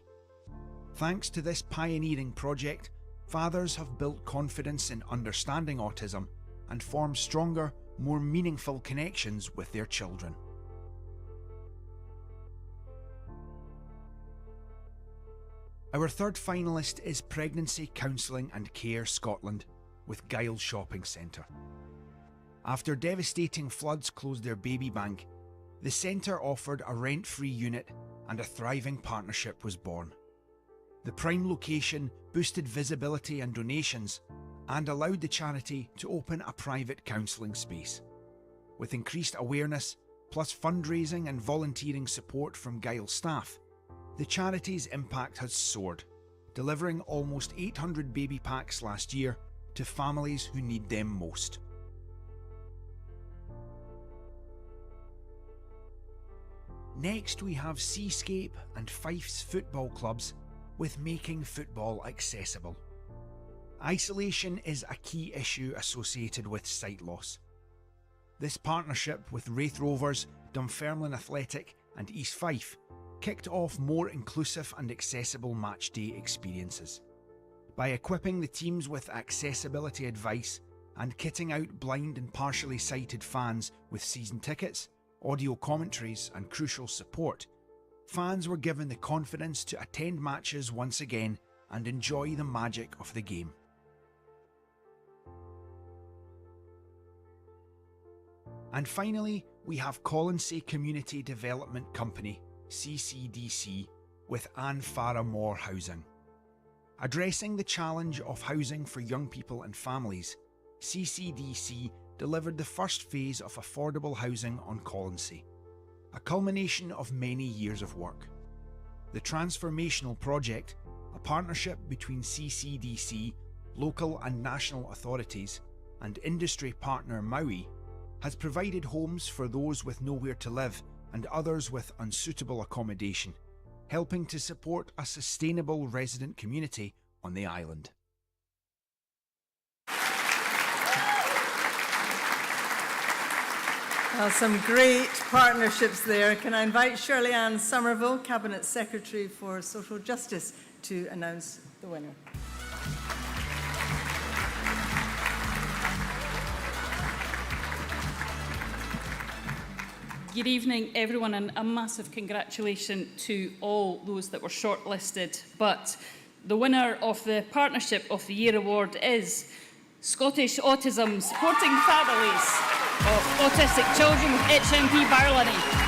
[SPEAKER 3] Thanks to this pioneering project, fathers have built confidence in understanding autism and formed stronger, more meaningful connections with their children. Our third finalist is Pregnancy Counselling and Care Scotland with Giles Shopping Centre. After devastating floods closed their baby bank, the centre offered a rent-free unit and a thriving partnership was born. The prime location boosted visibility and donations and allowed the charity to open a private counselling space. With increased awareness, plus fundraising and volunteering support from Giles staff, the charity's impact has soared, delivering almost 800 baby packs last year to families who need them most. Next we have Seascape and Fife's football clubs with making football accessible. Isolation is a key issue associated with sight loss. This partnership with Raith Rovers, Dunfermline Athletic and East Fife kicked off more inclusive and accessible match day experiences. By equipping the teams with accessibility advice and kitting out blind and partially sighted fans with season tickets, audio commentaries and crucial support, fans were given the confidence to attend matches once again and enjoy the magic of the game. And finally, we have Colonsay Community Development Company, CCDC, with Anne Farah Moore Housing. Addressing the challenge of housing for young people and families, CCDC delivered the first phase of affordable housing on Colonsay, a culmination of many years of work. The transformational project, a partnership between CCDC, local and national authorities, and industry partner Maui, has provided homes for those with nowhere to live and others with unsuitable accommodation, helping to support a sustainable resident community on the island.
[SPEAKER 2] Well, some great partnerships there. Can I invite Shirley Ann Somerville, Cabinet Secretary for Social Justice, to announce the winner.
[SPEAKER 14] Good evening, everyone, and a massive congratulations to all those that were shortlisted. But the winner of the Partnership of the Year award is Scottish Autism Supporting Families of Autistic Children with HMP Barlany.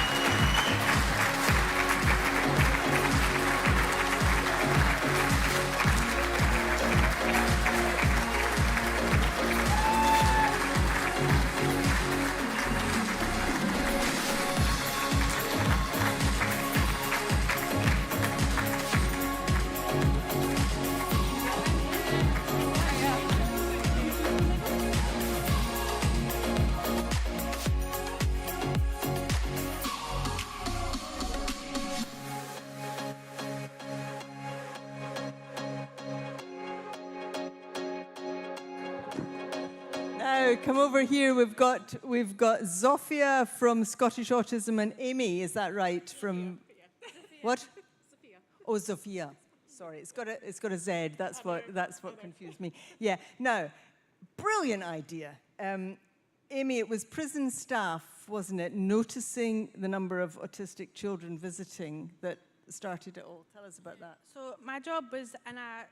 [SPEAKER 2] Come over here. We've got Zofia from Scottish Autism and Amy. Is that right? From what? Sophia. Oh, Zofia. Sorry, it's got a Z. That's what confused me. Yeah. Now, brilliant idea. Amy, it was prison staff, wasn't it, noticing the number of autistic children visiting that started it all. Tell us about that.
[SPEAKER 15] So my job was in a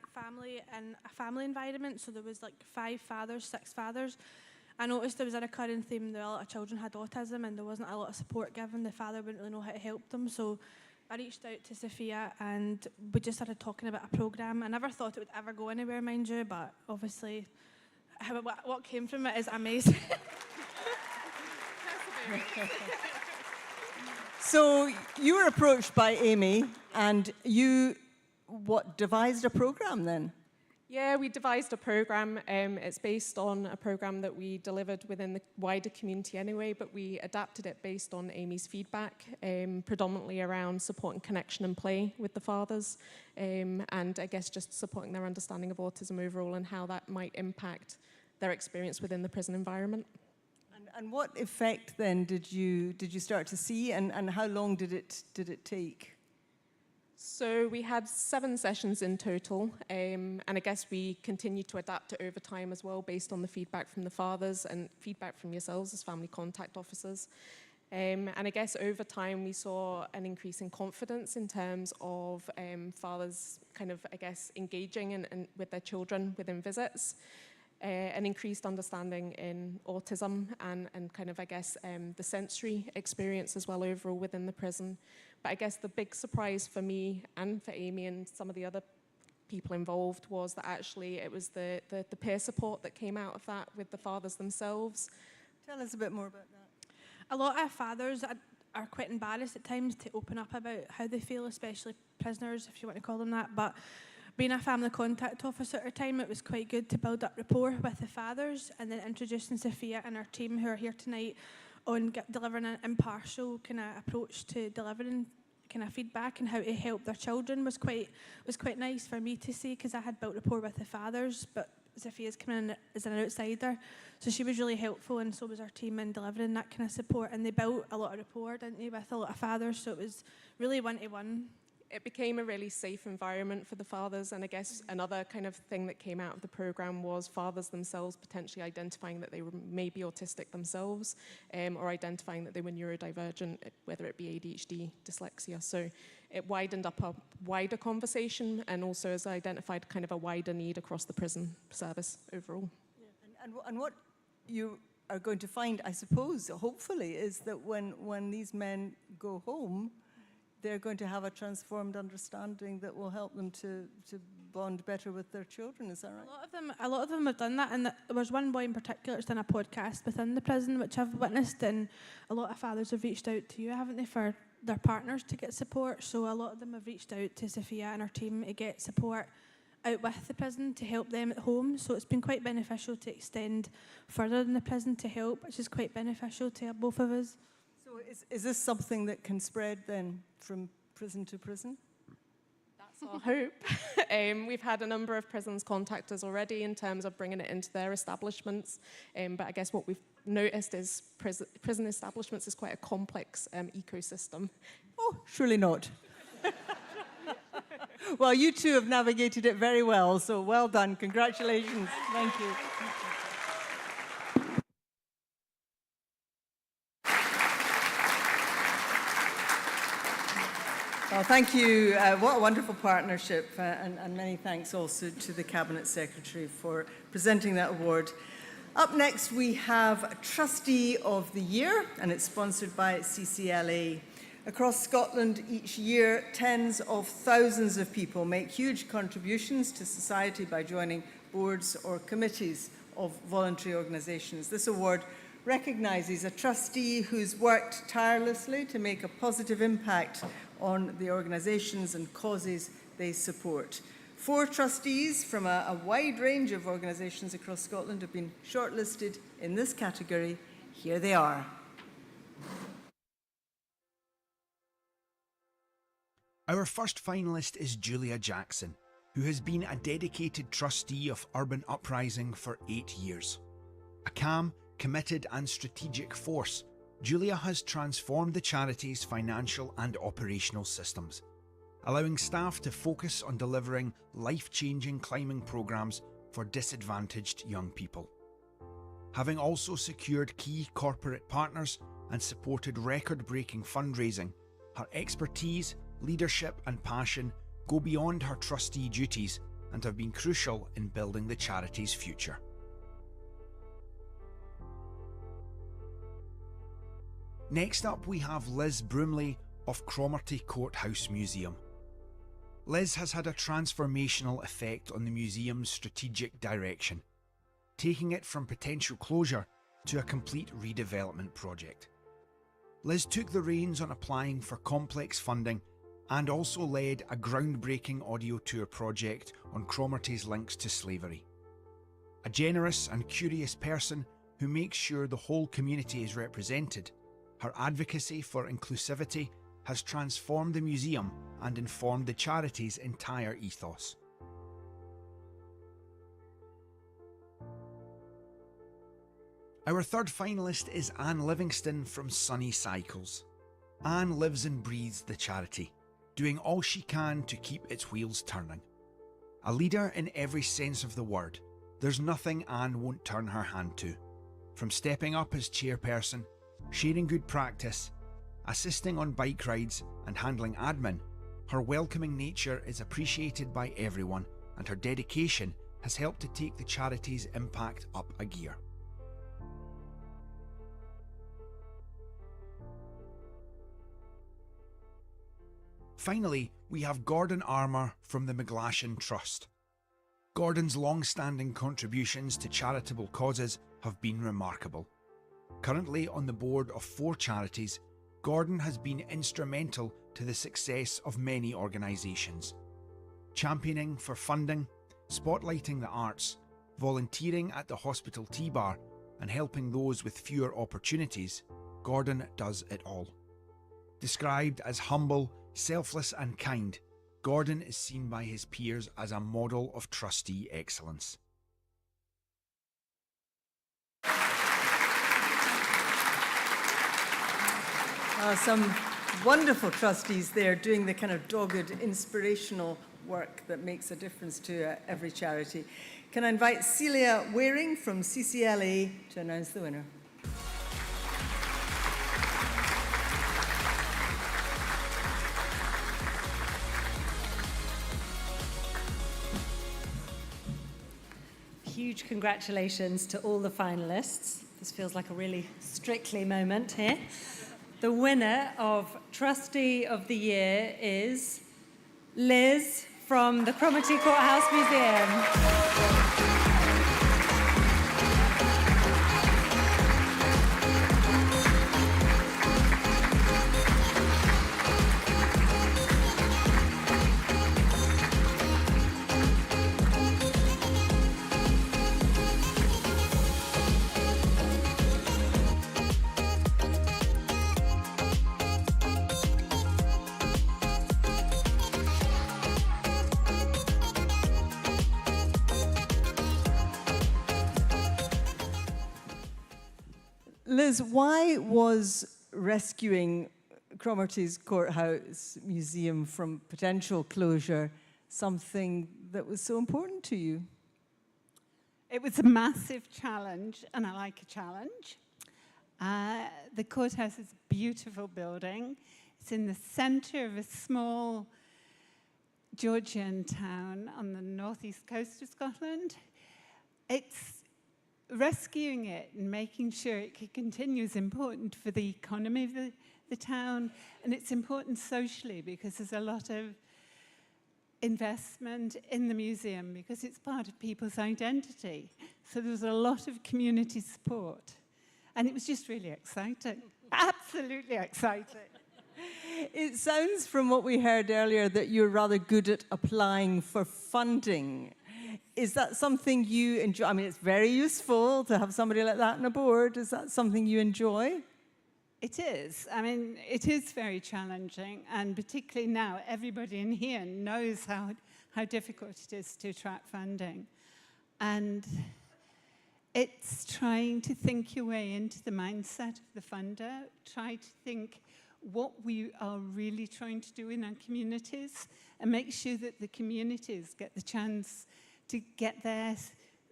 [SPEAKER 15] family environment. So there was like 5 fathers, 6 fathers. I noticed there was a recurring theme that a lot of children had autism and there wasn't a lot of support given. The father wouldn't really know how to help them. So I reached out to Sophia and we just started talking about a programme. I never thought it would ever go anywhere, mind you, but obviously what came from it is amazing.
[SPEAKER 2] So you were approached by Amy and you, devised a programme then?
[SPEAKER 16] Yeah, we devised a programme. It's based on a programme that we delivered within the wider community anyway, but we adapted it based on Amy's feedback, predominantly around supporting connection and play with the fathers, and I guess just supporting their understanding of autism overall and how that might impact their experience within the prison environment.
[SPEAKER 2] And what effect then did you start to see, and how long did it take?
[SPEAKER 16] So we had 7 sessions in total, and I guess we continued to adapt it over time as well based on the feedback from the fathers and feedback from yourselves as family contact officers. And I guess over time we saw an increase in confidence in terms of fathers kind of, I guess, engaging and with their children within visits. An increased understanding in autism and kind of, I guess, the sensory experience as well overall within the prison. But I guess the big surprise for me and for Amy and some of the other people involved was that actually it was the peer support that came out of that with the fathers themselves.
[SPEAKER 2] Tell us a bit more about that.
[SPEAKER 15] A lot of fathers are quite embarrassed at times to open up about how they feel, especially prisoners, if you want to call them that. But being a family contact officer at the time, it was quite good to build up rapport with the fathers and then introducing Sophia and our team who are here tonight on delivering an impartial kind of approach to delivering kind of feedback and how to help their children was quite nice for me to see, because I had built rapport with the fathers, but Sophia's coming in as an outsider, so she was really helpful, and so was our team in delivering that kind of support, and they built a lot of rapport, didn't they, with a lot of fathers, so it was really one-to-one.
[SPEAKER 16] it became a really safe environment for the fathers. And I guess another kind of thing that came out of the program was fathers themselves potentially identifying that they were maybe autistic themselves, or identifying that they were neurodivergent, whether it be ADHD, dyslexia. So it widened up a wider conversation, and also has identified kind of a wider need across the prison service overall.
[SPEAKER 2] And what you are going to find, I suppose, hopefully, is that when these men go home, they're going to have a transformed understanding that will help them to bond better with their children. Is that right?
[SPEAKER 15] A lot of them have done that, and there was one boy in particular that's done a podcast within the prison, which I've witnessed, and a lot of fathers have reached out to you, haven't they, for their partners to get support. So a lot of them have reached out to Sophia and her team to get support out with the prison to help them at home. So it's been quite beneficial to extend further than the prison to help, which is quite beneficial to both of us.
[SPEAKER 2] So is this something that can spread then from prison to prison?
[SPEAKER 16] That's our hope. We've had a number of prisons contact us already in terms of bringing it into their establishments. But I guess what we've noticed is prison establishments is quite a complex ecosystem.
[SPEAKER 2] Oh, surely not. Well, you two have navigated it very well, so well done. Congratulations. Thank you. Well, thank you. What a wonderful partnership, and many thanks also to the Cabinet Secretary for presenting that award. Up next, we have Trustee of the Year, and it's sponsored by CCLA. Across Scotland each year, tens of thousands of people make huge contributions to society by joining boards or committees of voluntary organisations. This award recognises a trustee who's worked tirelessly to make a positive impact on the organisations and causes they support. 4 trustees from a wide range of organisations across Scotland have been shortlisted in this category. Here they are.
[SPEAKER 3] Our first finalist is Julia Jackson, who has been a dedicated trustee of Urban Uprising for 8 years. A calm, committed and strategic force, Julia has transformed the charity's financial and operational systems, allowing staff to focus on delivering life-changing climbing programmes for disadvantaged young people. Having also secured key corporate partners and supported record-breaking fundraising, her expertise, leadership and passion go beyond her trustee duties and have been crucial in building the charity's future. Next up, we have Liz Broomley of Cromarty Courthouse Museum. Liz has had a transformational effect on the museum's strategic direction, taking it from potential closure to a complete redevelopment project. Liz took the reins on applying for complex funding and also led a groundbreaking audio tour project on Cromarty's links to slavery. A generous and curious person who makes sure the whole community is represented, her advocacy for inclusivity has transformed the museum and informed the charity's entire ethos. Our third finalist is Anne Livingston from Sunny Cycles. Anne lives and breathes the charity, doing all she can to keep its wheels turning. A leader in every sense of the word, there's nothing Anne won't turn her hand to. From stepping up as chairperson, sharing good practice, assisting on bike rides and handling admin, her welcoming nature is appreciated by everyone, and her dedication has helped to take the charity's impact up a gear. Finally, we have Gordon Armour from the McGlashan Trust. Gordon's long-standing contributions to charitable causes have been remarkable. Currently on the board of 4 charities, Gordon has been instrumental to the success of many organisations. Championing for funding, spotlighting the arts, volunteering at the hospital tea bar, and helping those with fewer opportunities, Gordon does it all. Described as humble, selfless and kind, Gordon is seen by his peers as a model of trustee excellence.
[SPEAKER 2] Some wonderful trustees there doing the kind of dogged, inspirational work that makes a difference to every charity. Can I invite Celia Waring from CCLA to announce the winner?
[SPEAKER 17] Huge congratulations to all the finalists. This feels like a really Strictly moment here. The winner of Trustee of the Year is Liz from the Cromarty Courthouse Museum.
[SPEAKER 2] Liz, why was rescuing Cromarty's Courthouse Museum from potential closure something that was so important to you?
[SPEAKER 18] It was a massive challenge, and I like a challenge. The courthouse is a beautiful building. It's in the centre of a small Georgian town on the northeast coast of Scotland. Rescuing it and making sure it could continue is important for the economy of the town, and it's important socially because there's a lot of investment in the museum because it's part of people's identity. So there's a lot of community support, and it was just really exciting, absolutely exciting.
[SPEAKER 2] It sounds from what we heard earlier that you're rather good at applying for funding. Is that something you enjoy? I mean, it's very useful to have somebody like that on a board. Is that something you enjoy?
[SPEAKER 18] It is. I mean, it is very challenging, and particularly now, everybody in here knows how difficult it is to attract funding. And it's trying to think your way into the mindset of the funder, try to think what we are really trying to do in our communities, and make sure that the communities get the chance to get their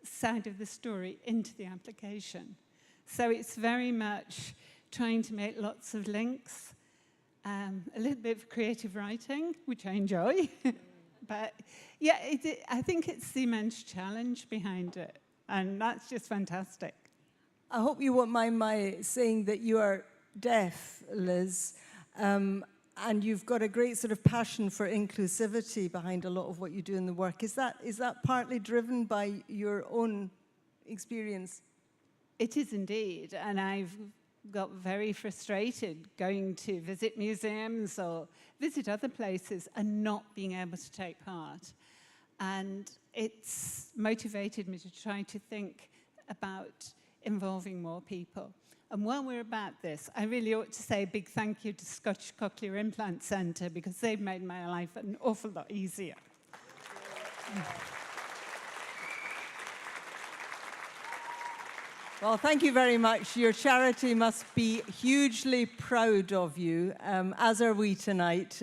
[SPEAKER 18] side of the story into the application. So it's very much trying to make lots of links, a little bit of creative writing, which I enjoy. But yeah, I think it's the immense challenge behind it, and that's just fantastic.
[SPEAKER 2] I hope you won't mind my saying that you are deaf, Liz, and you've got a great sort of passion for inclusivity behind a lot of what you do in the work. Is that partly driven by your own experience?
[SPEAKER 18] It is indeed, and I've got very frustrated going to visit museums or visit other places and not being able to take part. And it's motivated me to try to think about involving more people. And while we're about this, I really ought to say a big thank you to Scottish Cochlear Implant Centre because they've made my life an awful lot easier.
[SPEAKER 2] Well, thank you very much. Your charity must be hugely proud of you, as are we tonight.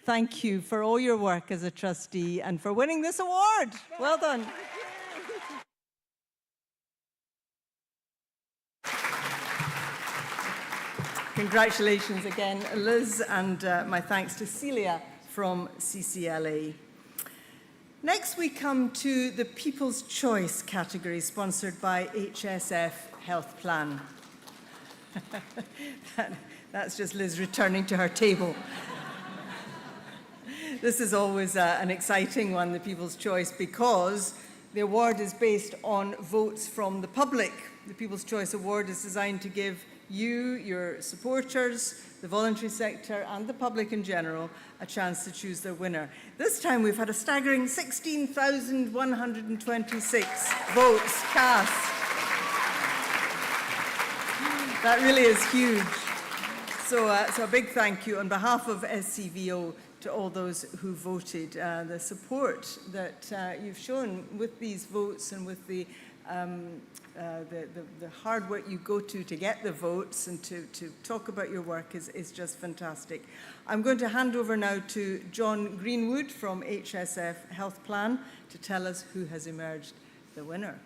[SPEAKER 2] Thank you for all your work as a trustee and for winning this award. Well done. Congratulations again, Liz, and my thanks to Celia from CCLA. Next, we come to the People's Choice category, sponsored by HSF Health Plan. That's just Liz returning to her table. This is always an exciting one, the People's Choice, because the award is based on votes from the public. The People's Choice Award is designed to give you, your supporters, the voluntary sector and the public in general a chance to choose their winner. This time we've had a staggering 16,126 votes cast. That really is huge. So a big thank you on behalf of SCVO to all those who voted. The support that you've shown with these votes and with the the hard work you go to get the votes and to talk about your work is just fantastic. I'm going to hand over now to John Greenwood from HSF Health Plan to tell us who has emerged the winner.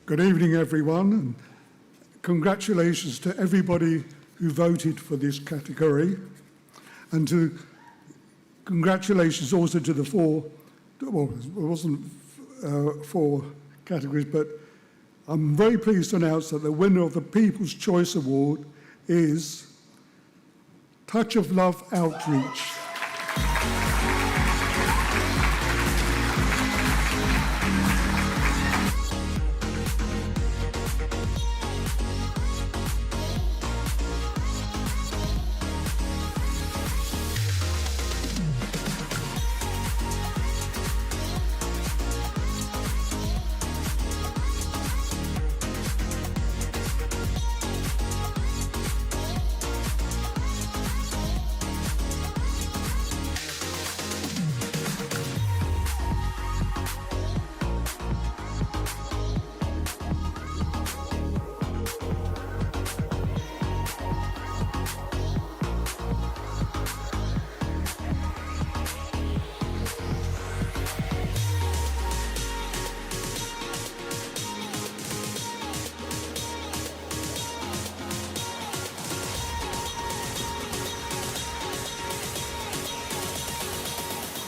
[SPEAKER 19] Good evening, everyone, and congratulations to everybody who voted for this category, and congratulations also to the four, well, it wasn't 4 categories, but I'm very pleased to announce that the winner of the People's Choice Award is Touch of Love Outreach.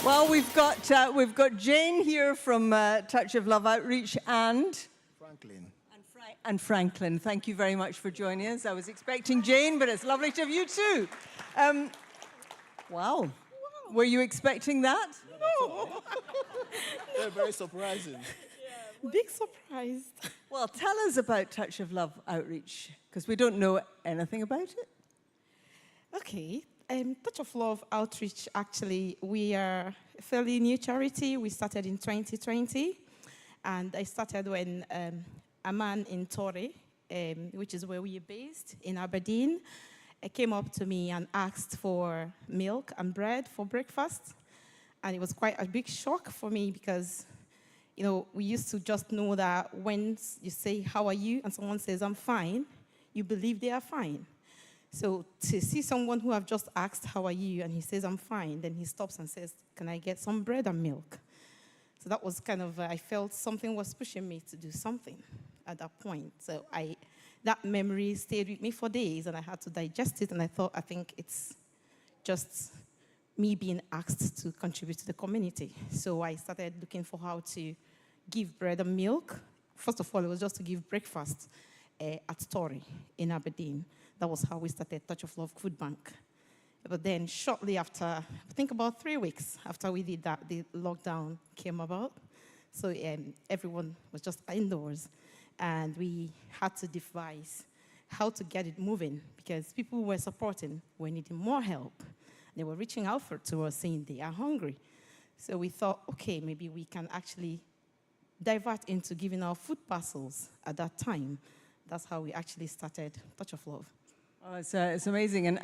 [SPEAKER 2] Well, we've got Jane here from Touch of Love Outreach and Franklin. Thank you very much for joining us. I was expecting Jane, but it's lovely to have you too. Wow. Were you expecting that?
[SPEAKER 20] No. They're very surprising.
[SPEAKER 21] Big surprise.
[SPEAKER 2] Well, tell us about Touch of Love Outreach, because we don't know anything about it.
[SPEAKER 21] Okay. Touch of Love Outreach, actually, we are a fairly new charity. We started in 2020, and I started when a man in Torre, which is where we are based, in Aberdeen, came up to me and asked for milk and bread for breakfast. And it was quite a big shock for me because, you know, we used to just know that when you say, "How are you?" and someone says, "I'm fine," you believe they are fine. So to see someone who have just asked, "How are you?" and he says, "I'm fine," then he stops and says, "Can I get some bread and milk?" So that was kind of, I felt something was pushing me to do something at that point. So that memory stayed with me for days, and I had to digest it, and I thought, I think it's just me being asked to contribute to the community. So I started looking for how to give bread and milk. First of all, it was just to give breakfast at Torre in Aberdeen. That was how we started Touch of Love Food Bank. But then shortly after, I think about 3 weeks after we did that, the lockdown came about. So everyone was just indoors. And we had to devise how to get it moving because people who were supporting were needing more help. They were reaching out to us saying they are hungry. So we thought, okay, maybe we can actually divert into giving out food parcels at that time. That's how we actually started Touch of Love.
[SPEAKER 2] Oh, it's amazing. And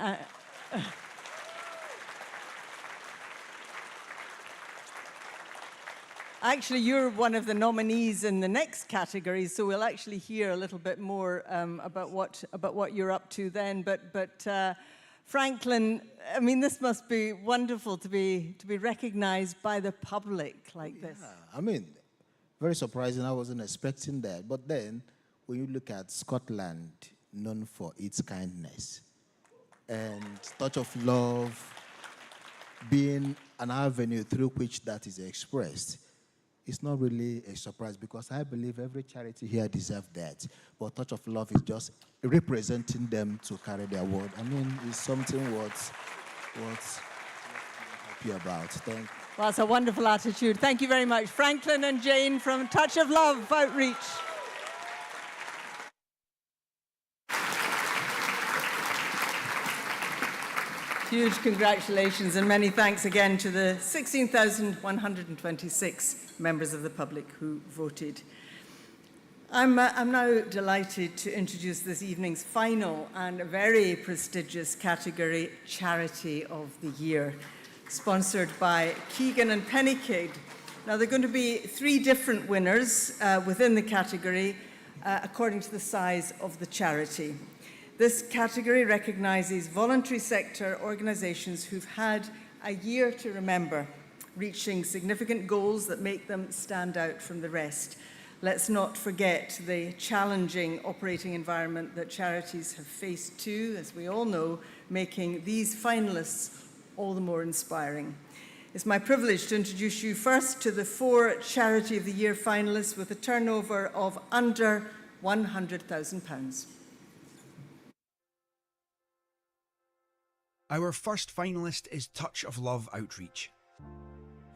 [SPEAKER 2] actually, you're one of the nominees in the next category, so we'll actually hear a little bit more about what you're up to then. But Franklin, I mean, this must be wonderful to be recognized by the public like this.
[SPEAKER 20] I mean, very surprising. I wasn't expecting that. But then, when you look at Scotland, known for its kindness, and Touch of Love being an avenue through which that is expressed, it's not really a surprise because I believe every charity here deserves that. But Touch of Love is just representing them to carry their word. I mean, it's something what's happy about. Thank you.
[SPEAKER 2] Well, that's a wonderful attitude. Thank you very much. Franklin and Jane from Touch of Love Outreach. Huge congratulations and many thanks again to the 16,126 members of the public who voted. I'm now delighted to introduce this evening's final and very prestigious category, Charity of the Year, sponsored by Keegan and Pennycade. Now, there are going to be 3 different winners within the category according to the size of the charity. This category recognises voluntary sector organisations who've had a year to remember, reaching significant goals that make them stand out from the rest. Let's not forget the challenging operating environment that charities have faced too, as we all know, making these finalists all the more inspiring. It's my privilege to introduce you first to the 4 Charity of the Year finalists with a turnover of under £100,000.
[SPEAKER 3] Our first finalist is Touch of Love Outreach.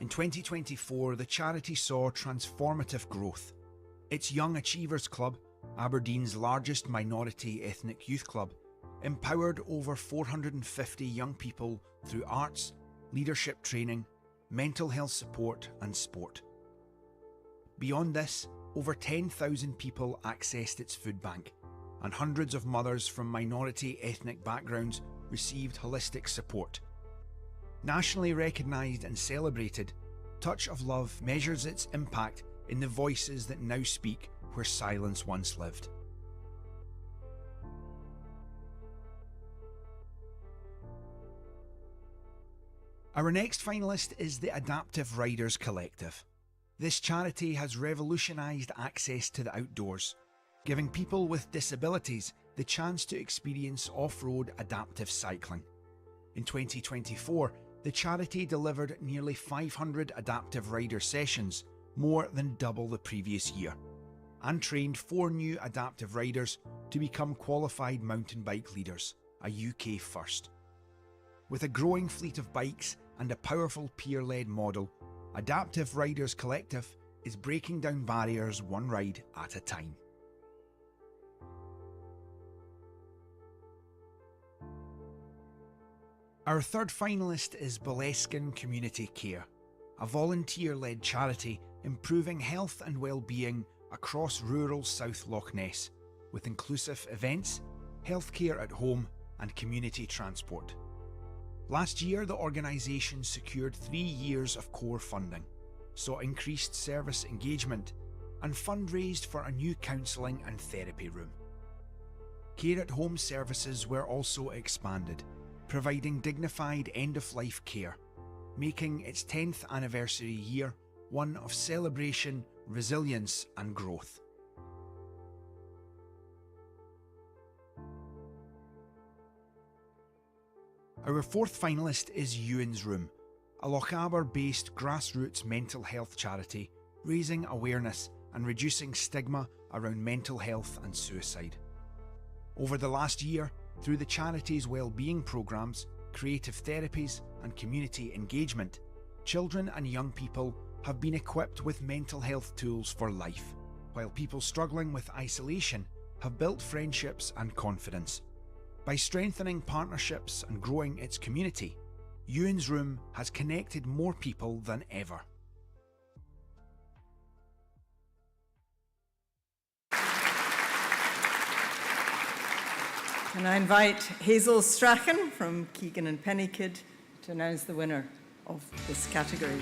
[SPEAKER 3] In 2024, the charity saw transformative growth. Its Young Achievers Club, Aberdeen's largest minority ethnic youth club, empowered over 450 young people through arts, leadership training, mental health support and sport. Beyond this, over 10,000 people accessed its food bank, and hundreds of mothers from minority ethnic backgrounds received holistic support. Nationally recognised and celebrated, Touch of Love measures its impact in the voices that now speak where silence once lived. Our next finalist is the Adaptive Riders Collective. This charity has revolutionised access to the outdoors, giving people with disabilities the chance to experience off-road adaptive cycling. In 2024, the charity delivered nearly 500 adaptive rider sessions, more than double the previous year, and trained 4 new adaptive riders to become qualified mountain bike leaders, a UK first. With a growing fleet of bikes and a powerful peer-led model, Adaptive Riders Collective is breaking down barriers one ride at a time. Our third finalist is Boleskine Community Care, a volunteer-led charity improving health and well-being across rural South Loch Ness, with inclusive events, healthcare at home and community transport. Last year, the organisation secured 3 years of core funding, saw increased service engagement and fundraised for a new counselling and therapy room. Care at home services were also expanded, providing dignified end-of-life care, making its 10th anniversary year one of celebration, resilience and growth. Our fourth finalist is Ewan's Room, a Lochaber-based grassroots mental health charity raising awareness and reducing stigma around mental health and suicide. Over the last year, through the charity's wellbeing programmes, creative therapies and community engagement, children and young people have been equipped with mental health tools for life, while people struggling with isolation have built friendships and confidence. By strengthening partnerships and growing its community, Ewan's Room has connected more people than ever.
[SPEAKER 2] And I invite Hazel Strachan from Keegan and Pennycade to announce the winner of this category.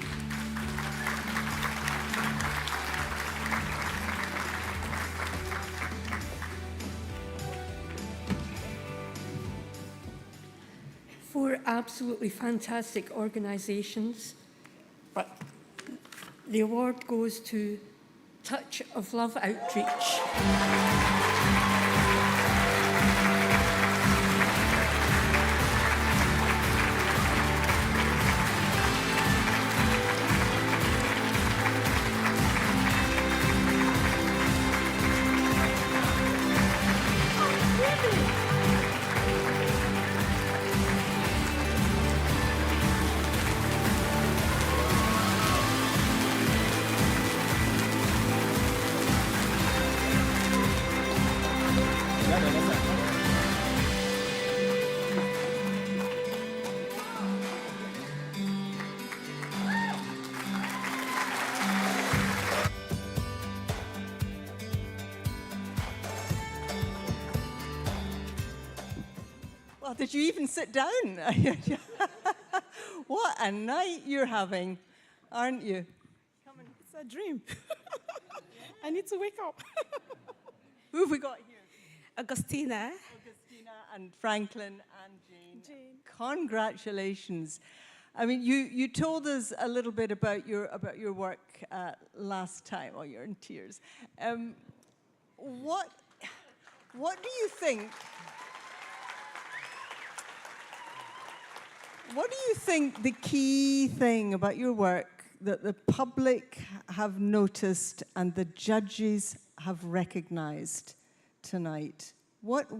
[SPEAKER 1] Four absolutely fantastic organisations, but the award goes to Touch of Love Outreach.
[SPEAKER 2] did you even sit down? What a night you're having, aren't you?
[SPEAKER 21] It's a dream. I need to wake up.
[SPEAKER 2] Who have we got here?
[SPEAKER 21] Augustina.
[SPEAKER 2] Augustina and Franklin and Jane. Congratulations. I mean, you told us a little bit about your work last time. Oh, you're in tears. What do you think? What do you think the key thing about your work that the public have noticed and the judges have recognized tonight? What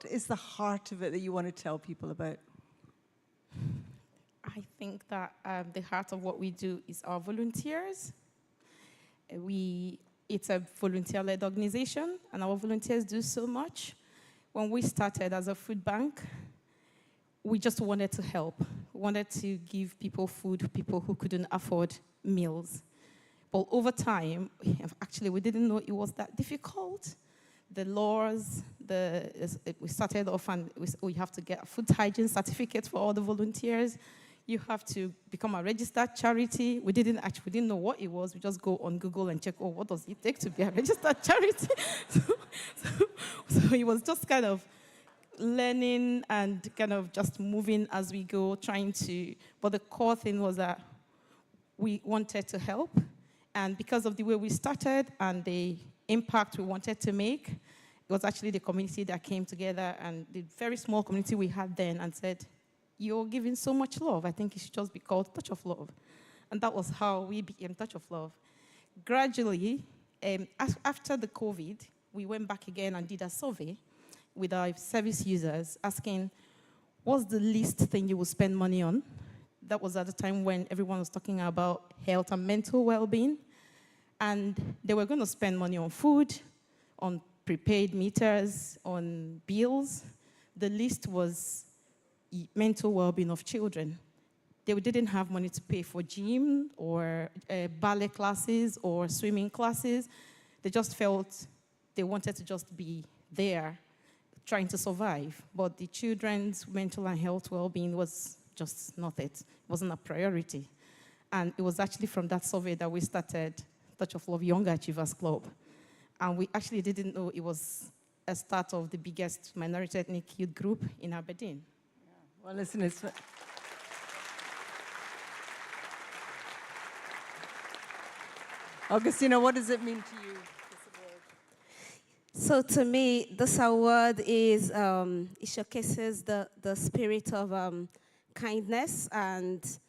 [SPEAKER 2] is the heart of it that you want to tell people about?
[SPEAKER 21] I think that the heart of what we do is our volunteers. It's a volunteer-led organization, and our volunteers do so much. When we started as a food bank, we just wanted to help. We wanted to give people food, people who couldn't afford meals. But over time, actually, we didn't know it was that difficult. The laws, we started off and we have to get a food hygiene certificate for all the volunteers. You have to become a registered charity. We didn't know what it was. We just go on Google and check, what does it take to be a registered charity? So it was just kind of learning and kind of just moving as we go, but the core thing was that we wanted to help. And because of the way we started and the impact we wanted to make, it was actually the community that came together, and the very small community we had then, and said, you're giving so much love. I think it should just be called Touch of Love. And that was how we became Touch of Love. Gradually, after the COVID, we went back again and did a survey with our service users, asking, what's the least thing you will spend money on? That was at the time when everyone was talking about health and mental well-being. And they were going to spend money on food, on prepaid meters, on bills. The list was mental well-being of children. They didn't have money to pay for gym or ballet classes or swimming classes. They just felt they wanted to just be there trying to survive. But the children's mental and health well-being was just not it. It wasn't a priority. And it was actually from that survey that we started Touch of Love Young Achievers Club. And we actually didn't know it was a start of the biggest minority ethnic youth group in Aberdeen.
[SPEAKER 2] Well, listen, it's... Augustina, what does it mean to you, this award?
[SPEAKER 13] So to me, this award is, it showcases the spirit of kindness and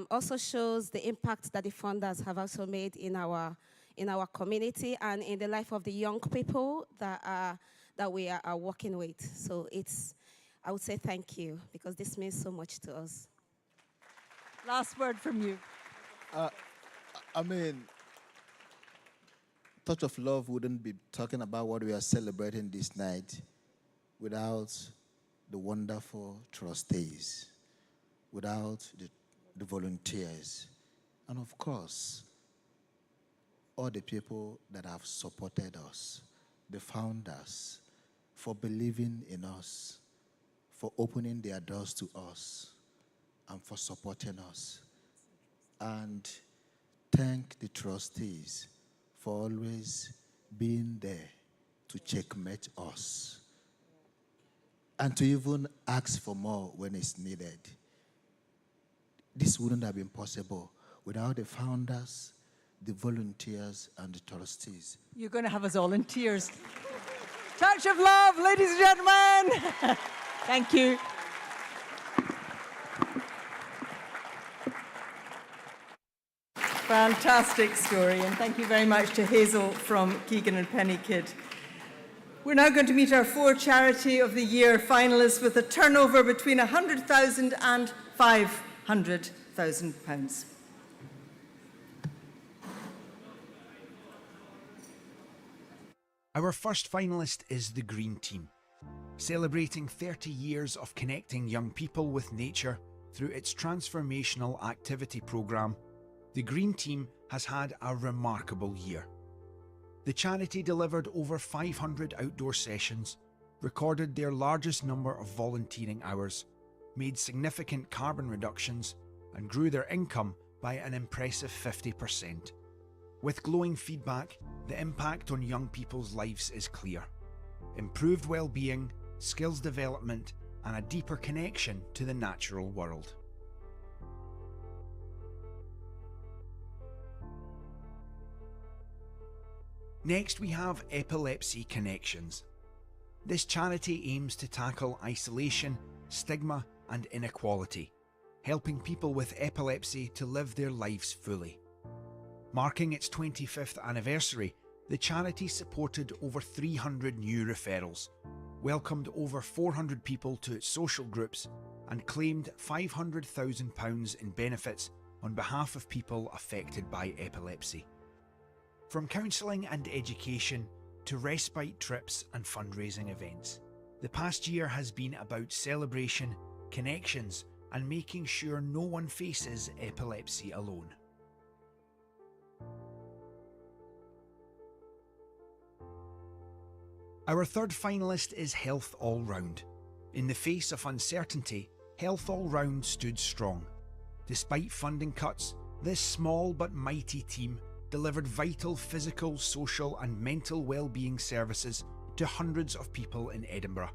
[SPEAKER 13] also shows the impact that the funders have also made in our community and in the life of the young people that we are working with. So I would say thank you, because this means so much to us.
[SPEAKER 2] Last word from you.
[SPEAKER 20] I mean, Touch of Love wouldn't be talking about what we are celebrating this night without the wonderful trustees, without the volunteers, and of course, all the people that have supported us, the founders, for believing in us, for opening their doors to us, and for supporting us. And thank the trustees for always being there to checkmate us and to even ask for more when it's needed. This wouldn't have been possible without the founders, the volunteers, and the trustees.
[SPEAKER 2] You're going to have us all in tears. Touch of Love, ladies and gentlemen. Thank you. Fantastic story, and thank you very much to Hazel from Keegan and Penny Kid. We're now going to meet our 4 Charity of the Year finalists with a turnover between £100,000 and £500,000.
[SPEAKER 3] Our first finalist is the Green Team, celebrating 30 years of connecting young people with nature through its transformational activity programme. The Green Team has had a remarkable year. The charity delivered over 500 outdoor sessions, recorded their largest number of volunteering hours, made significant carbon reductions, and grew their income by an impressive 50%. With glowing feedback, the impact on young people's lives is clear. Improved well-being, skills development, and a deeper connection to the natural world. Next, we have Epilepsy Connections. This charity aims to tackle isolation, stigma, and inequality, helping people with epilepsy to live their lives fully. Marking its 25th anniversary, the charity supported over 300 new referrals, welcomed over 400 people to its social groups, and claimed £500,000 in benefits on behalf of people affected by epilepsy. From counselling and education to respite trips and fundraising events, the past year has been about celebration, connections, and making sure no one faces epilepsy alone. Our third finalist is Health All Round. In the face of uncertainty, Health All Round stood strong. Despite funding cuts, this small but mighty team delivered vital physical, social and mental well-being services to hundreds of people in Edinburgh.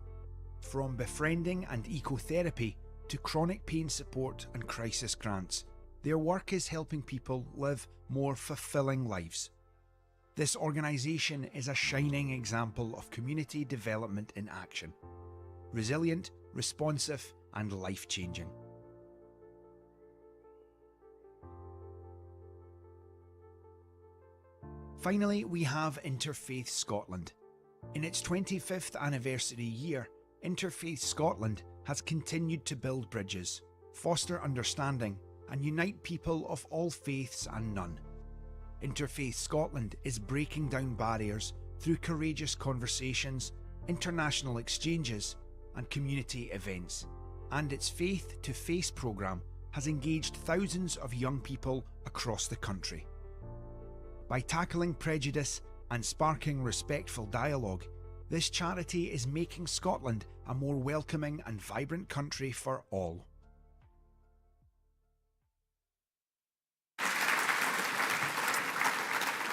[SPEAKER 3] From befriending and ecotherapy to chronic pain support and crisis grants, their work is helping people live more fulfilling lives. This organisation is a shining example of community development in action. Resilient, responsive and life-changing. Finally, we have Interfaith Scotland. In its 25th anniversary year, Interfaith Scotland has continued to build bridges, foster understanding and unite people of all faiths and none. Interfaith Scotland is breaking down barriers through courageous conversations, international exchanges and community events, and its Faith to Face programme has engaged thousands of young people across the country. By tackling prejudice and sparking respectful dialogue, this charity is making Scotland a more welcoming and vibrant country for all.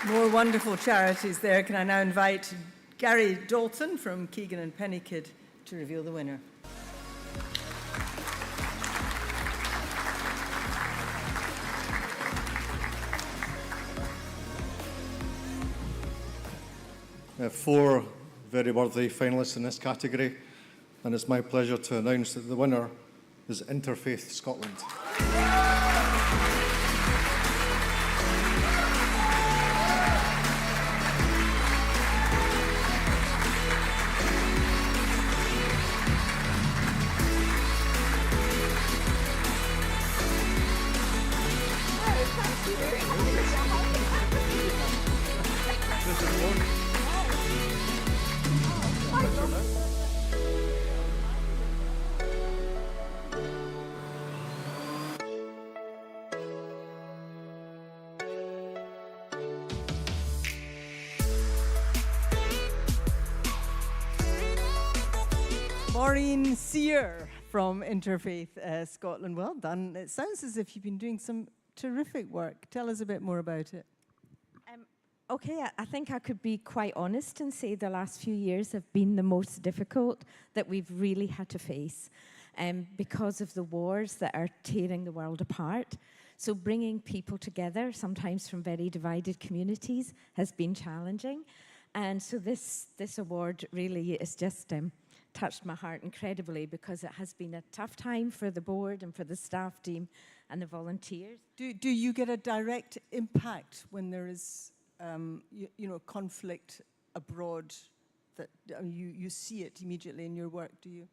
[SPEAKER 2] More wonderful charities there. Can I now invite Gary Dalton from Keegan and Pennykidd to reveal the winner.
[SPEAKER 4] Four very worthy finalists in this category, and it's my pleasure to announce that the winner is Interfaith Scotland.
[SPEAKER 2] Maureen Sear from Interfaith Scotland. Well done. It sounds as if you've been doing some terrific work. Tell us a bit more about it.
[SPEAKER 22] Okay, I think I could be quite honest and say the last few years have been the most difficult that we've really had to face because of the wars that are tearing the world apart. So bringing people together, sometimes from very divided communities, has been challenging. And so this award really is just touched my heart incredibly because it has been a tough time for the board and for the staff team and the volunteers.
[SPEAKER 2] Do you get a direct impact when there is conflict abroad, that you see it immediately in your work, do you?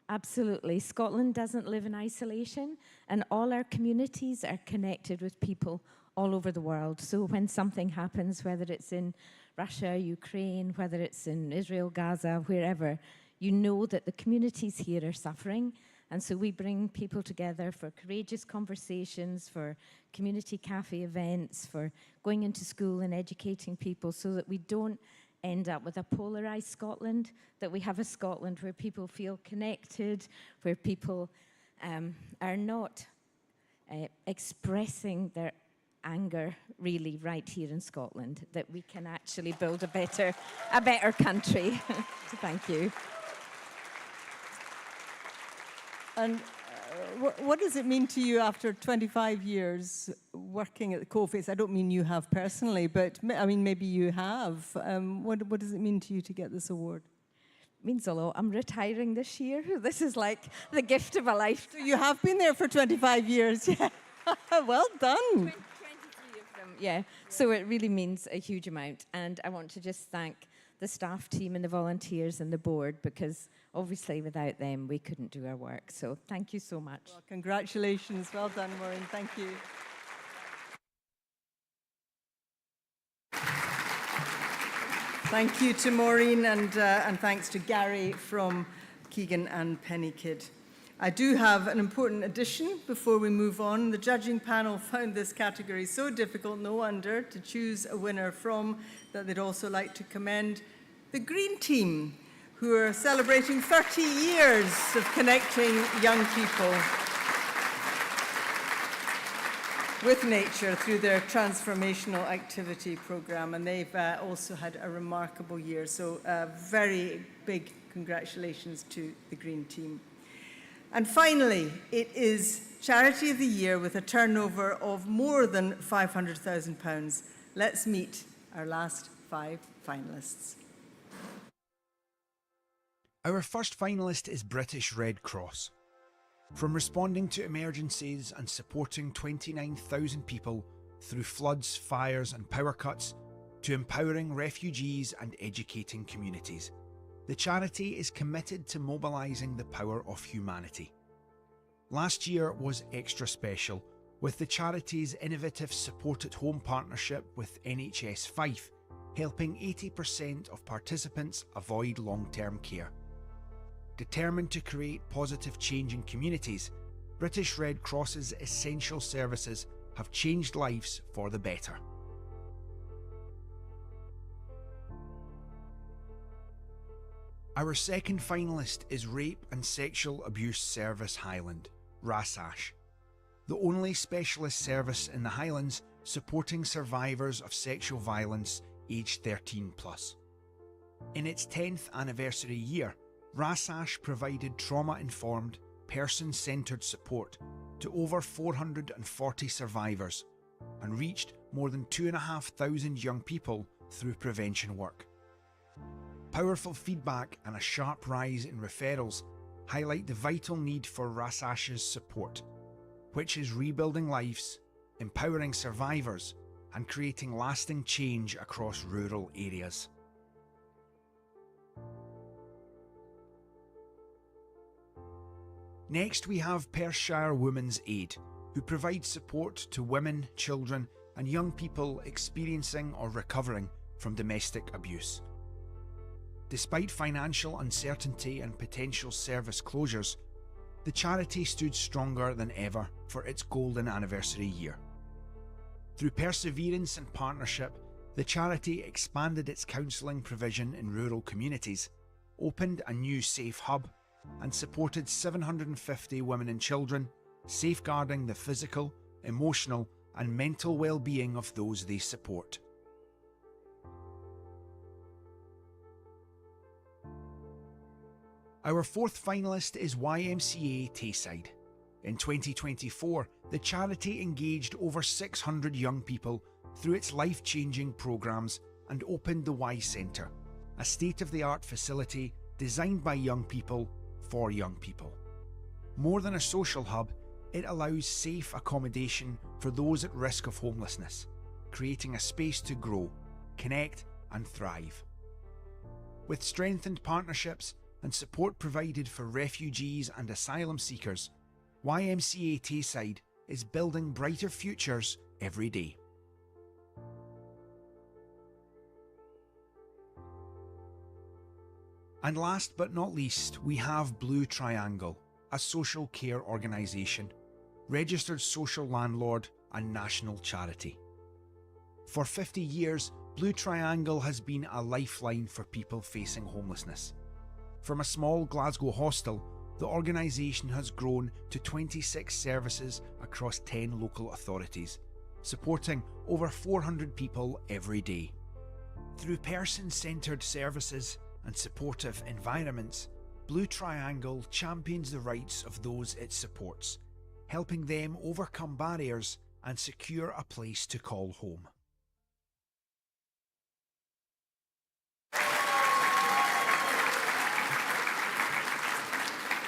[SPEAKER 22] Absolutely. Scotland doesn't live in isolation, and all our communities are connected with people all over the world. So when something happens, whether it's in Russia, Ukraine, whether it's in Israel, Gaza, wherever, you know that the communities here are suffering. And so we bring people together for courageous conversations, for community cafe events, for going into school and educating people so that we don't end up with a polarised Scotland, that we have a Scotland where people feel connected, where people are not expressing their anger really right here in Scotland, that we can actually build a better country. So thank you.
[SPEAKER 2] And what does it mean to you after 25 years working at the coalface? I don't mean you have personally, but I mean maybe you have. What does it mean to you to get this award?
[SPEAKER 22] Means a lot. I'm retiring this year. This is like the gift of a life.
[SPEAKER 2] So you have been there for 25 years. Yeah. Well done.
[SPEAKER 22] 23 of them, yeah. So it really means a huge amount. And I want to just thank the staff team and the volunteers and the board, because obviously without them we couldn't do our work. So thank you so much.
[SPEAKER 2] Well, congratulations. Well done, Maureen. Thank you. Thank you to Maureen, and thanks to Gary from Keegan and Pennykid. I do have an important addition before we move on. The judging panel found this category so difficult, no wonder, to choose a winner from, that they'd also like to commend the Green Team, who are celebrating 30 years of connecting young people with nature through their transformational activity programme, and they've also had a remarkable year. So very big congratulations to the Green Team. And finally, it is Charity of the Year with a turnover of more than £500,000. Let's meet our last 5 finalists.
[SPEAKER 3] Our first finalist is British Red Cross. From responding to emergencies and supporting 29,000 people through floods, fires and power cuts, to empowering refugees and educating communities, the charity is committed to mobilising the power of humanity. Last year was extra special, with the charity's innovative Support at Home partnership with NHS Fife helping 80% of participants avoid long-term care. Determined to create positive change in communities, British Red Cross's essential services have changed lives for the better. Our second finalist is Rape and Sexual Abuse Service Highland, RASASH, the only specialist service in the Highlands supporting survivors of sexual violence aged 13 plus. In its 10th anniversary year, RASASH provided trauma-informed, person-centred support to over 440 survivors and reached more than 2,500 young people through prevention work. Powerful feedback and a sharp rise in referrals highlight the vital need for RASASH's support, which is rebuilding lives, empowering survivors, and creating lasting change across rural areas. Next, we have Perthshire Women's Aid, who provides support to women, children, and young people experiencing or recovering from domestic abuse. Despite financial uncertainty and potential service closures, the charity stood stronger than ever for its golden anniversary year. Through perseverance and partnership, the charity expanded its counselling provision in rural communities, opened a new safe hub, and supported 750 women and children, safeguarding the physical, emotional, and mental well-being of those they support. Our fourth finalist is YMCA Tayside. In 2024, the charity engaged over 600 young people through its life-changing programmes and opened the Y Centre, a state-of-the-art facility designed by young people for young people. More than a social hub, it allows safe accommodation for those at risk of homelessness, creating a space to grow, connect and thrive. With strengthened partnerships and support provided for refugees and asylum seekers, YMCA Tayside is building brighter futures every day. And last but not least, we have Blue Triangle, a social care organisation, registered social landlord and national charity. For 50 years, Blue Triangle has been a lifeline for people facing homelessness. From a small Glasgow hostel, the organisation has grown to 26 services across 10 local authorities, supporting over 400 people every day. Through person-centred services and supportive environments, Blue Triangle champions the rights of those it supports, helping them overcome barriers and secure a place to call home.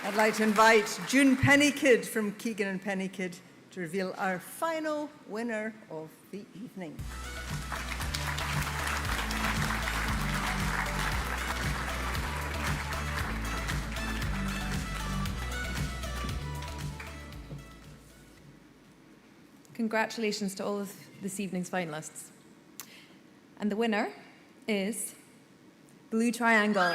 [SPEAKER 2] I'd like to invite June Pennykid from Keegan and Pennykid to reveal our final winner of the evening.
[SPEAKER 5] Congratulations to all of this evening's finalists. And the winner is Blue Triangle.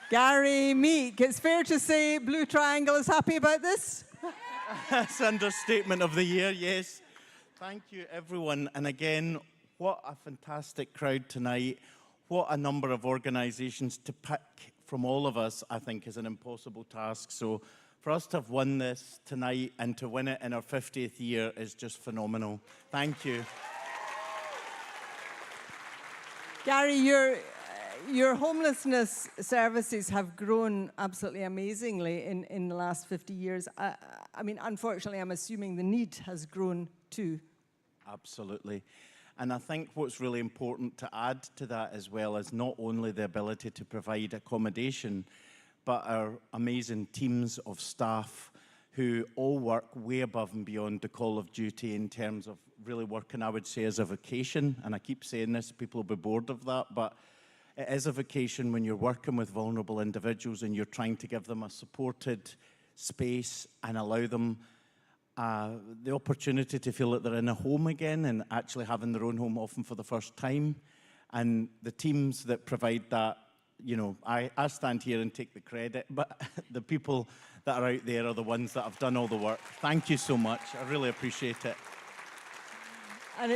[SPEAKER 2] Gary Meek, it's fair to say Blue Triangle is happy about this?
[SPEAKER 6] That's understatement of the year, yes. Thank you, everyone. And again, what a fantastic crowd tonight. What a number of organisations to pick from all of us, I think, is an impossible task. So for us to have won this tonight and to win it in our 50th year is just phenomenal. Thank you.
[SPEAKER 2] Gary, your homelessness services have grown absolutely amazingly in the last 50 years. I mean, unfortunately, I'm assuming the need has grown too.
[SPEAKER 6] Absolutely. And I think what's really important to add to that as well is not only the ability to provide accommodation, but our amazing teams of staff who all work way above and beyond the call of duty in terms of really working, I would say, as a vocation. And I keep saying this, people will be bored of that, but it is a vocation when you're working with vulnerable individuals and you're trying to give them a supported space and allow them the opportunity to feel that they're in a home again and actually having their own home often for the first time. And the teams that provide that, you know, I stand here and take the credit, but the people that are out there are the ones that have done all the work. Thank you so much. I really appreciate it.
[SPEAKER 2] And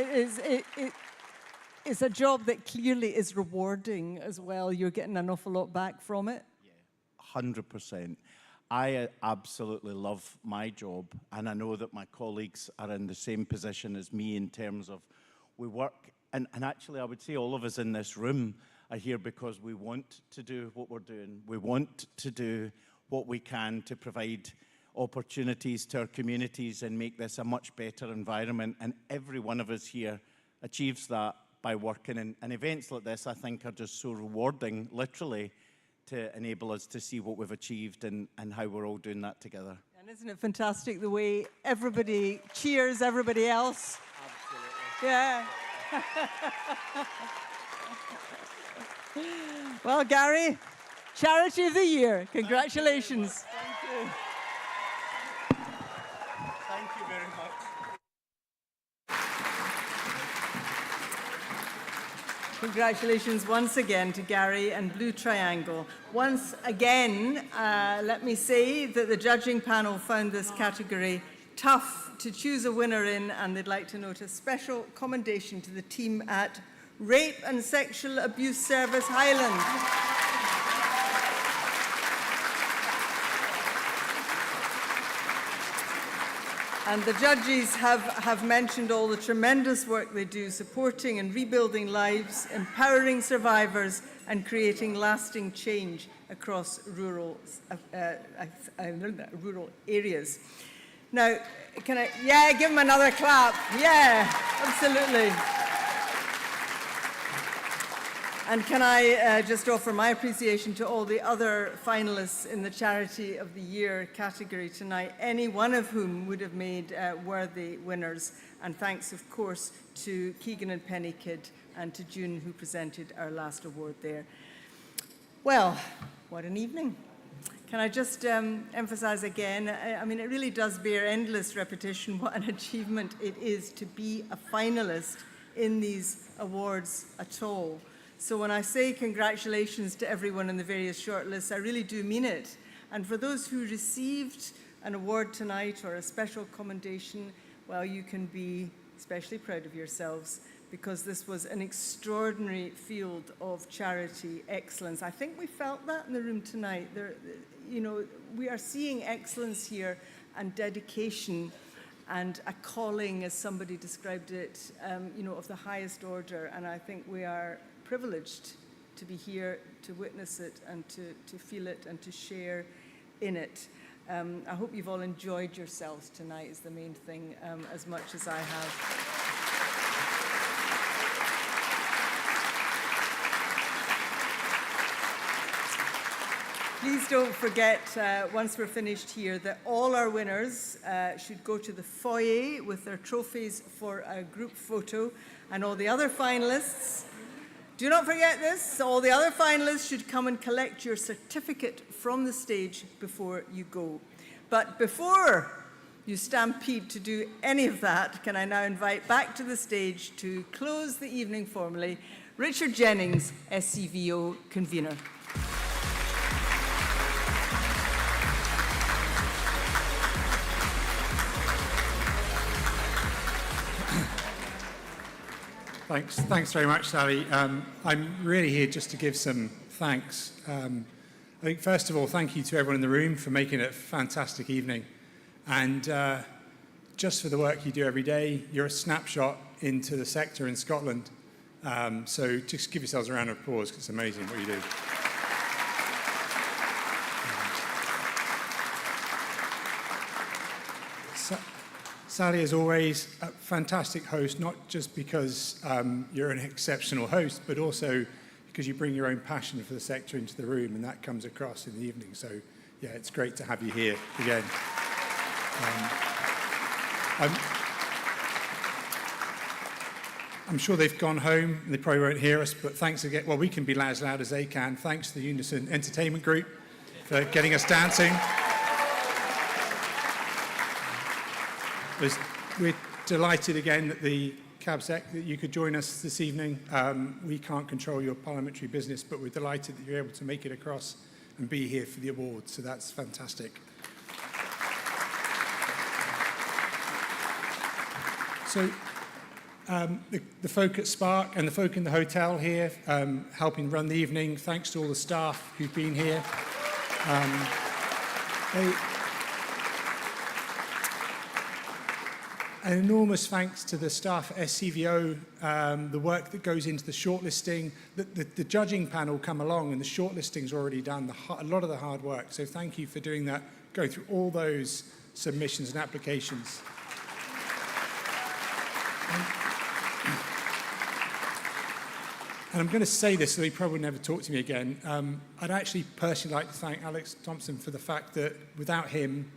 [SPEAKER 2] it's a job that clearly is rewarding as well. You're getting an awful lot back from it.
[SPEAKER 6] 100%. I absolutely love my job, and I know that my colleagues are in the same position as me in terms of we work, and actually I would say all of us in this room are here because we want to do what we're doing. We want to do what we can to provide opportunities to our communities and make this a much better environment, and every one of us here achieves that by working, and events like this I think are just so rewarding, literally, to enable us to see what we've achieved and how we're all doing that together.
[SPEAKER 2] And isn't it fantastic the way everybody cheers everybody else? Absolutely. Yeah. Well, Gary, Charity of the Year. Congratulations.
[SPEAKER 6] Thank you. Thank you very much.
[SPEAKER 2] Congratulations once again to Gary and Blue Triangle. Once again, let me say that the judging panel found this category tough to choose a winner in, and they'd like to note a special commendation to the team at Rape and Sexual Abuse Service Highland. And the judges have mentioned all the tremendous work they do, supporting and rebuilding lives, empowering survivors, and creating lasting change across rural areas. Now, can I, give them another clap. Yeah, absolutely. And can I just offer my appreciation to all the other finalists in the Charity of the Year category tonight, any one of whom would have made worthy winners. And thanks, of course, to Keegan and Penny Kidd and to June, who presented our last award there. Well, what an evening. Can I just emphasize again, I mean, it really does bear endless repetition what an achievement it is to be a finalist in these awards at all. So when I say congratulations to everyone in the various shortlists, I really do mean it. And for those who received an award tonight or a special commendation, well, you can be especially proud of yourselves, because this was an extraordinary field of charity excellence. I think we felt that in the room tonight. We are seeing excellence here and dedication and a calling, as somebody described it, of the highest order. And I think we are privileged to be here to witness it and to feel it and to share in it. I hope you've all enjoyed yourselves tonight is the main thing, as much as I have. Please don't forget, once we're finished here, that all our winners should go to the foyer with their trophies for a group photo, and all the other finalists, do not forget this, all the other finalists should come and collect your certificate from the stage before you go. But before you stampede to do any of that, can I now invite back to the stage to close the evening formally, Richard Jennings, SCVO convener.
[SPEAKER 8] Thanks very much, Sally. I'm really here just to give some thanks. I think, first of all, thank you to everyone in the room for making it a fantastic evening. And just for the work you do every day, you're a snapshot into the sector in Scotland. So just give yourselves a round of applause, because it's amazing what you do. Sally, as always, a fantastic host, not just because you're an exceptional host, but also because you bring your own passion for the sector into the room, and that comes across in the evening. So, yeah, it's great to have you here again. I'm sure they've gone home, and they probably won't hear us, but thanks again. Well, we can be as loud as they can. Thanks to the Unison Entertainment Group for getting us dancing. We're delighted again that the CABSEC, that you could join us this evening. We can't control your parliamentary business, but we're delighted that you're able to make it across and be here for the award, so that's fantastic. So the folk at Spark and the folk in the hotel here helping run the evening, thanks to all the staff who've been here. An enormous thanks to the staff at SCVO, the work that goes into the shortlisting. The judging panel come along and the shortlisting's already done, a lot of the hard work. So thank you for doing that, going through all those submissions and applications. And I'm going to say this, so he probably never talk to me again. I'd actually personally like to thank Alex Thompson for the fact that without him,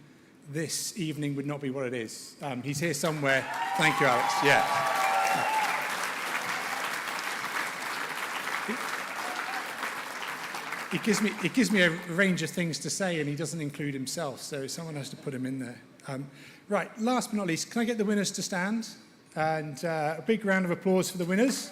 [SPEAKER 8] this evening would not be what it is. He's here somewhere. Thank you, Alex. Yeah. It gives me a range of things to say, and he doesn't include himself, so someone has to put him in there. Right, last but not least, can I get the winners to stand? And a big round of applause for the winners.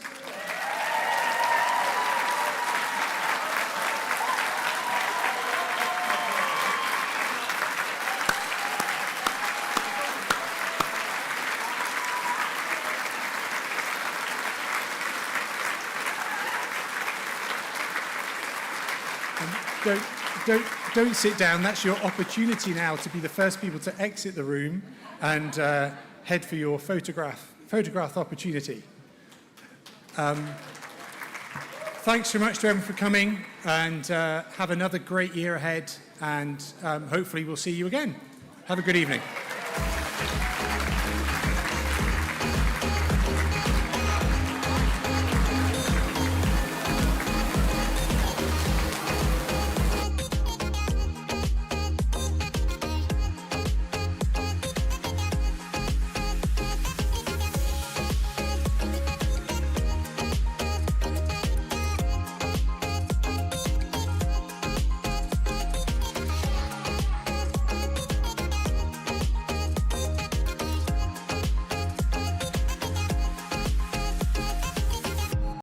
[SPEAKER 8] Don't sit down. That's your opportunity now to be the first people to exit the room and head for your photograph opportunity. Thanks so much to everyone for coming, and have another great year ahead, and hopefully we'll see you again. Have a good evening.